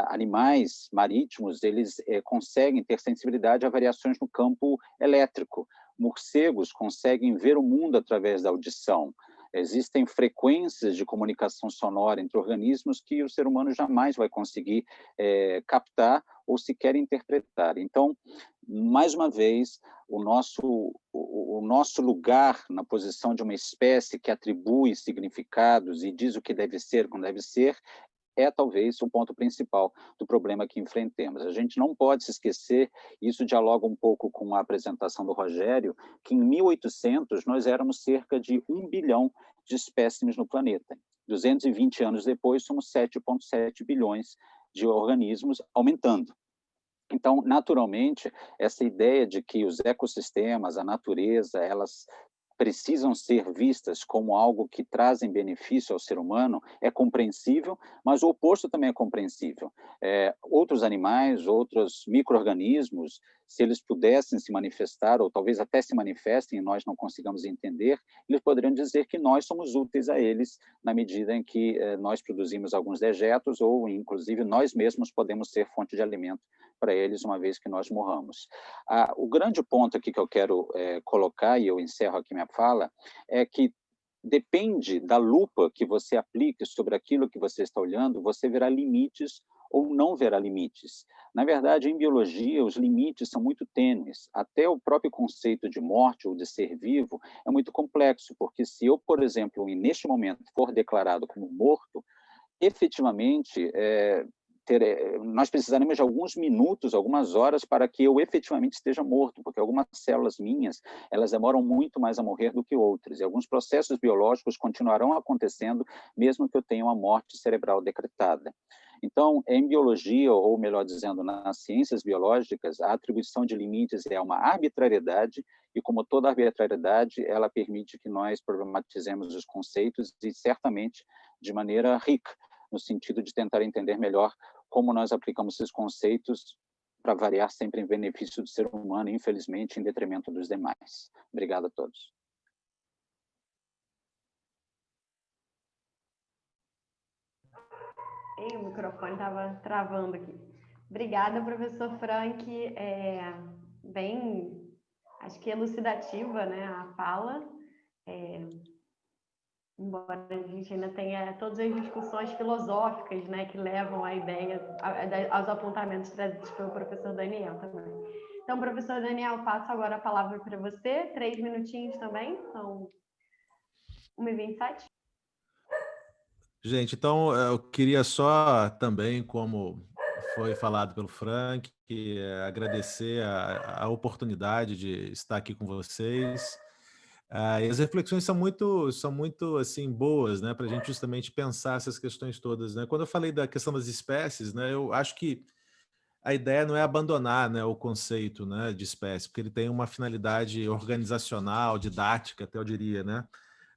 Animais marítimos, eles conseguem ter sensibilidade a variações no campo elétrico. Morcegos conseguem ver o mundo através da audição. Existem frequências de comunicação sonora entre organismos que o ser humano jamais vai conseguir captar ou sequer interpretar. Então, mais uma vez, o nosso lugar na posição de uma espécie que atribui significados e diz o que deve ser, como deve ser, é talvez o ponto principal do problema que enfrentemos. A gente não pode se esquecer, isso dialoga um pouco com a apresentação do Rogério, que em 1800 nós éramos cerca de 1 bilhão de espécimes no planeta. 220 anos depois, somos 7,7 bilhões de organismos, aumentando. Então, naturalmente, essa ideia de que os ecossistemas, a natureza, elas precisam ser vistas como algo que trazem benefício ao ser humano é compreensível, mas o oposto também é compreensível. Outros animais, outros micro-organismos, se eles pudessem se manifestar, ou talvez até se manifestem e nós não consigamos entender, eles poderiam dizer que nós somos úteis a eles na medida em que nós produzimos alguns dejetos ou, inclusive, nós mesmos podemos ser fonte de alimento para eles, uma vez que nós morramos. O grande ponto aqui que eu quero colocar, e eu encerro aqui minha fala, é que depende da lupa que você aplique sobre aquilo que você está olhando, você verá limites ou não verá limites. Na verdade, em biologia, os limites são muito tênues. Até o próprio conceito de morte ou de ser vivo é muito complexo, porque se eu, por exemplo, neste momento, for declarado como morto, efetivamente, nós precisaremos de alguns minutos, algumas horas, para que eu efetivamente esteja morto, porque algumas células minhas, elas demoram muito mais a morrer do que outras, e alguns processos biológicos continuarão acontecendo, mesmo que eu tenha uma morte cerebral decretada. Então, em biologia, ou melhor dizendo, nas ciências biológicas, a atribuição de limites é uma arbitrariedade, e como toda arbitrariedade, ela permite que nós problematizemos os conceitos, e certamente de maneira rica, no sentido de tentar entender melhor como nós aplicamos esses conceitos para variar sempre em benefício do ser humano, infelizmente, em detrimento dos demais. Obrigado a todos. O microfone estava travando aqui. Obrigada, professor Frank. Bem, acho que elucidativa, né, a fala. Embora a gente ainda tenha todas as discussões filosóficas, né, que levam à ideia, aos apontamentos trazidos pelo professor Daniel também. Então, professor Daniel, passo agora a palavra para você, 3 minutinhos também, são 1h27. Gente, então eu queria só também, como foi falado pelo Frank, agradecer a oportunidade de estar aqui com vocês. E as reflexões são muito assim, boas, né, para a gente justamente pensar essas questões todas, né? Quando eu falei da questão das espécies, né, eu acho que a ideia não é abandonar, né, o conceito, né, de espécie, porque ele tem uma finalidade organizacional, didática, até eu diria, né?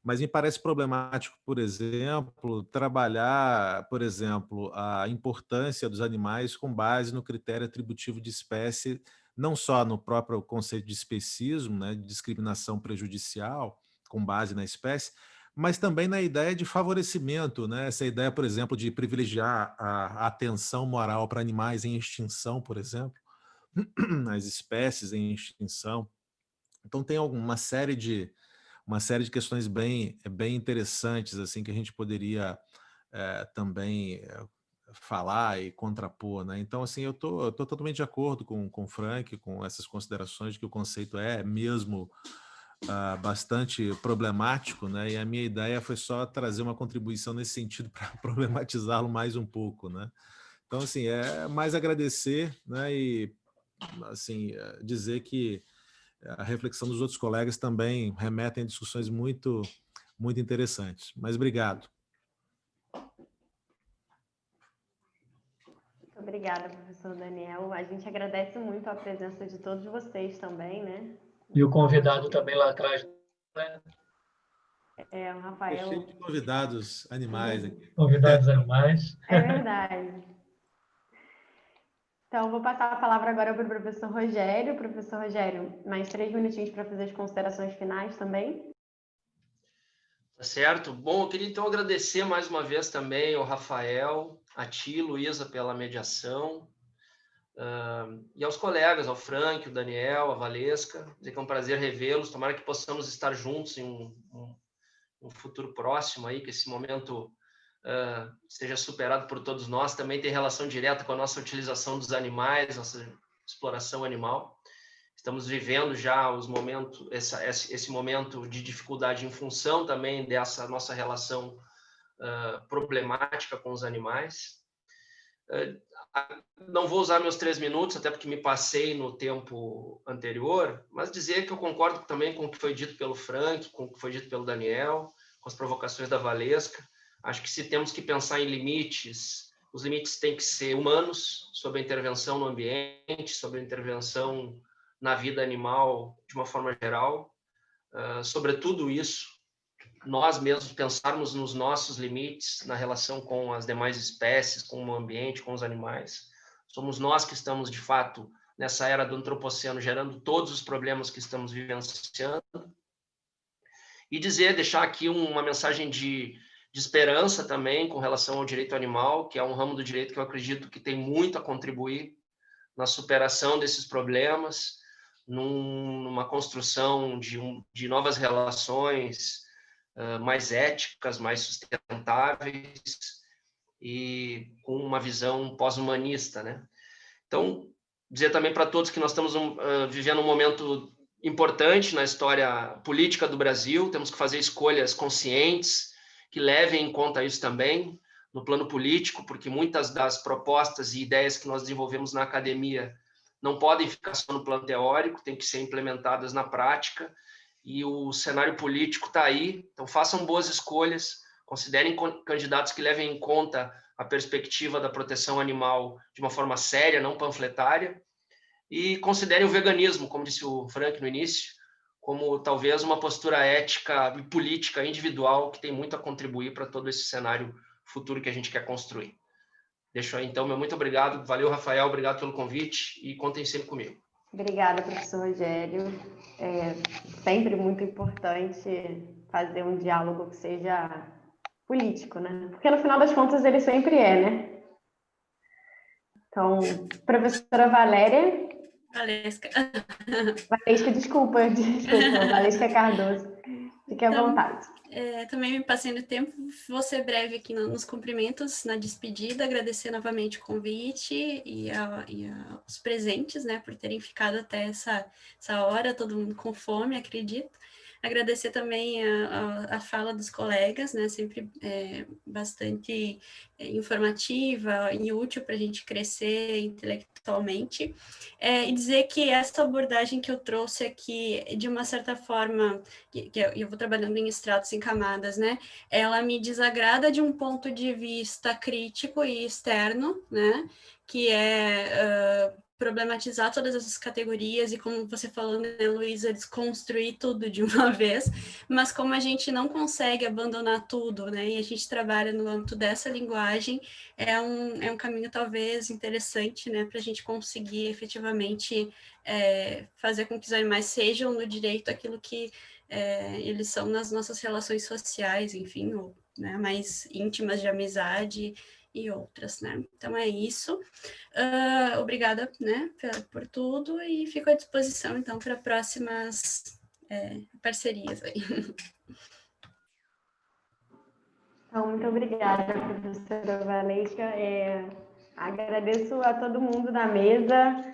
Mas me parece problemático, por exemplo, trabalhar, por exemplo, a importância dos animais com base no critério atributivo de espécie, não só no próprio conceito de especismo, né, de discriminação prejudicial com base na espécie, mas também na ideia de favorecimento, né? Essa ideia, por exemplo, de privilegiar a atenção moral para animais em extinção, por exemplo, as espécies em extinção. Então tem uma série de questões bem interessantes assim que a gente poderia também falar e contrapor, né? Então assim eu tô totalmente de acordo com o Frank, com essas considerações de que o conceito é mesmo bastante problemático, né? E a minha ideia foi só trazer uma contribuição nesse sentido para problematizá-lo mais um pouco, né? Então assim é mais agradecer, né? E assim dizer que a reflexão dos outros colegas também remetem a discussões muito interessantes. Mas obrigado. Muito obrigada, professor Daniel. A gente agradece muito a presença de todos vocês também, né? E o convidado também lá atrás, né? O Rafael. Cheio de convidados animais aqui. Convidados animais. É verdade. Então, vou passar a palavra agora para o professor Rogério. Professor Rogério, mais 3 minutinhos para fazer as considerações finais também. Tá certo. Bom, eu queria então agradecer mais uma vez também ao Rafael, a ti, Luísa, pela mediação, e aos colegas, ao Frank, o Daniel, a Valesca. Dizer que é um prazer revê-los. Tomara que possamos estar juntos em um futuro próximo aí, que esse momento seja superado por todos nós, também tem relação direta com a nossa utilização dos animais, nossa exploração animal. Estamos vivendo já esse momento de dificuldade em função também dessa nossa relação problemática com os animais. Não vou usar meus 3 minutos, até porque me passei no tempo anterior, mas dizer que eu concordo também com o que foi dito pelo Frank, com o que foi dito pelo Daniel, com as provocações da Valesca. Acho que se temos que pensar em limites, os limites têm que ser humanos, sobre a intervenção no ambiente, sobre a intervenção na vida animal de uma forma geral. Sobre tudo isso, nós mesmos pensarmos nos nossos limites na relação com as demais espécies, com o ambiente, com os animais. Somos nós que estamos, de fato, nessa era do antropoceno, gerando todos os problemas que estamos vivenciando. E deixar aqui uma mensagem de esperança também com relação ao direito animal, que é um ramo do direito que eu acredito que tem muito a contribuir na superação desses problemas, numa construção de novas relações mais éticas, mais sustentáveis e com uma visão pós-humanista, né? Então, dizer também para todos que nós estamos vivendo um momento importante na história política do Brasil, temos que fazer escolhas conscientes que levem em conta isso também no plano político, porque muitas das propostas e ideias que nós desenvolvemos na academia não podem ficar só no plano teórico, tem que ser implementadas na prática, e o cenário político está aí, então façam boas escolhas, considerem candidatos que levem em conta a perspectiva da proteção animal de uma forma séria, não panfletária, e considerem o veganismo, como disse o Frank no início, como talvez uma postura ética e política individual que tem muito a contribuir para todo esse cenário futuro que a gente quer construir. Deixo aí, então, meu muito obrigado. Valeu, Rafael, obrigado pelo convite e contem sempre comigo. Obrigada, professor Rogério. É sempre muito importante fazer um diálogo que seja político, né? Porque, no final das contas, ele sempre é, né? Então, professora Valéria... Valesca. Valesca, desculpa, Valesca Cardoso. Fique à vontade. Também me passei no tempo, vou ser breve aqui nos cumprimentos, na despedida, agradecer novamente o convite e aos presentes, né, por terem ficado até essa hora, todo mundo com fome, acredito. Agradecer também a fala dos colegas, né, sempre bastante informativa e útil para a gente crescer intelectualmente, e dizer que essa abordagem que eu trouxe aqui, de uma certa forma, que eu vou trabalhando em estratos em camadas, né, ela me desagrada de um ponto de vista crítico e externo, né, que é problematizar todas essas categorias e, como você falou, né, Luísa, desconstruir tudo de uma vez, mas como a gente não consegue abandonar tudo, né, e a gente trabalha no âmbito dessa linguagem, é um caminho talvez interessante, né, para a gente conseguir efetivamente fazer com que os animais sejam no direito aquilo que eles são nas nossas relações sociais, enfim, ou, né, mais íntimas de amizade e outras, né? Então é isso. Obrigada, né, por tudo e fico à disposição, então, para próximas parcerias aí. Então, muito obrigada, professora Valesca. Agradeço a todo mundo na mesa.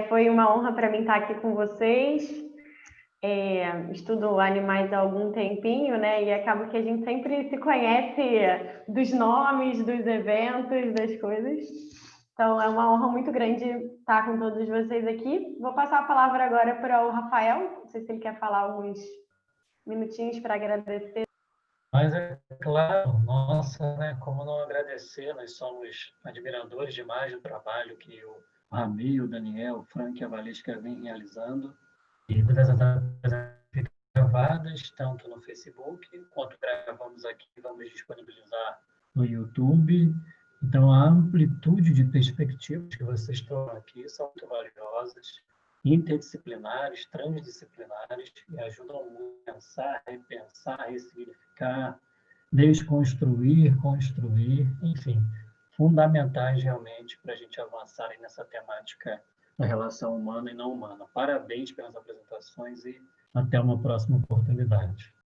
Foi uma honra para mim estar aqui com vocês. Estudo animais há algum tempinho, né? E acaba que a gente sempre se conhece dos nomes, dos eventos, das coisas. Então, é uma honra muito grande estar com todos vocês aqui. Vou passar a palavra agora para o Rafael. Não sei se ele quer falar alguns minutinhos para agradecer. Mas é claro, nossa, né? Como não agradecer? Nós somos admiradores demais do trabalho que o Rami, o Daniel, o Frank e a Valesca vêm realizando. E todas as apresentações ficam gravadas, tanto no Facebook, quanto gravamos aqui, vamos disponibilizar no YouTube. Então, a amplitude de perspectivas que vocês estão aqui são muito valiosas, interdisciplinares, transdisciplinares, e ajudam muito a pensar, repensar, ressignificar, desconstruir, construir, enfim, fundamentais realmente para a gente avançar nessa temática da relação humana e não humana. Parabéns pelas apresentações e até uma próxima oportunidade.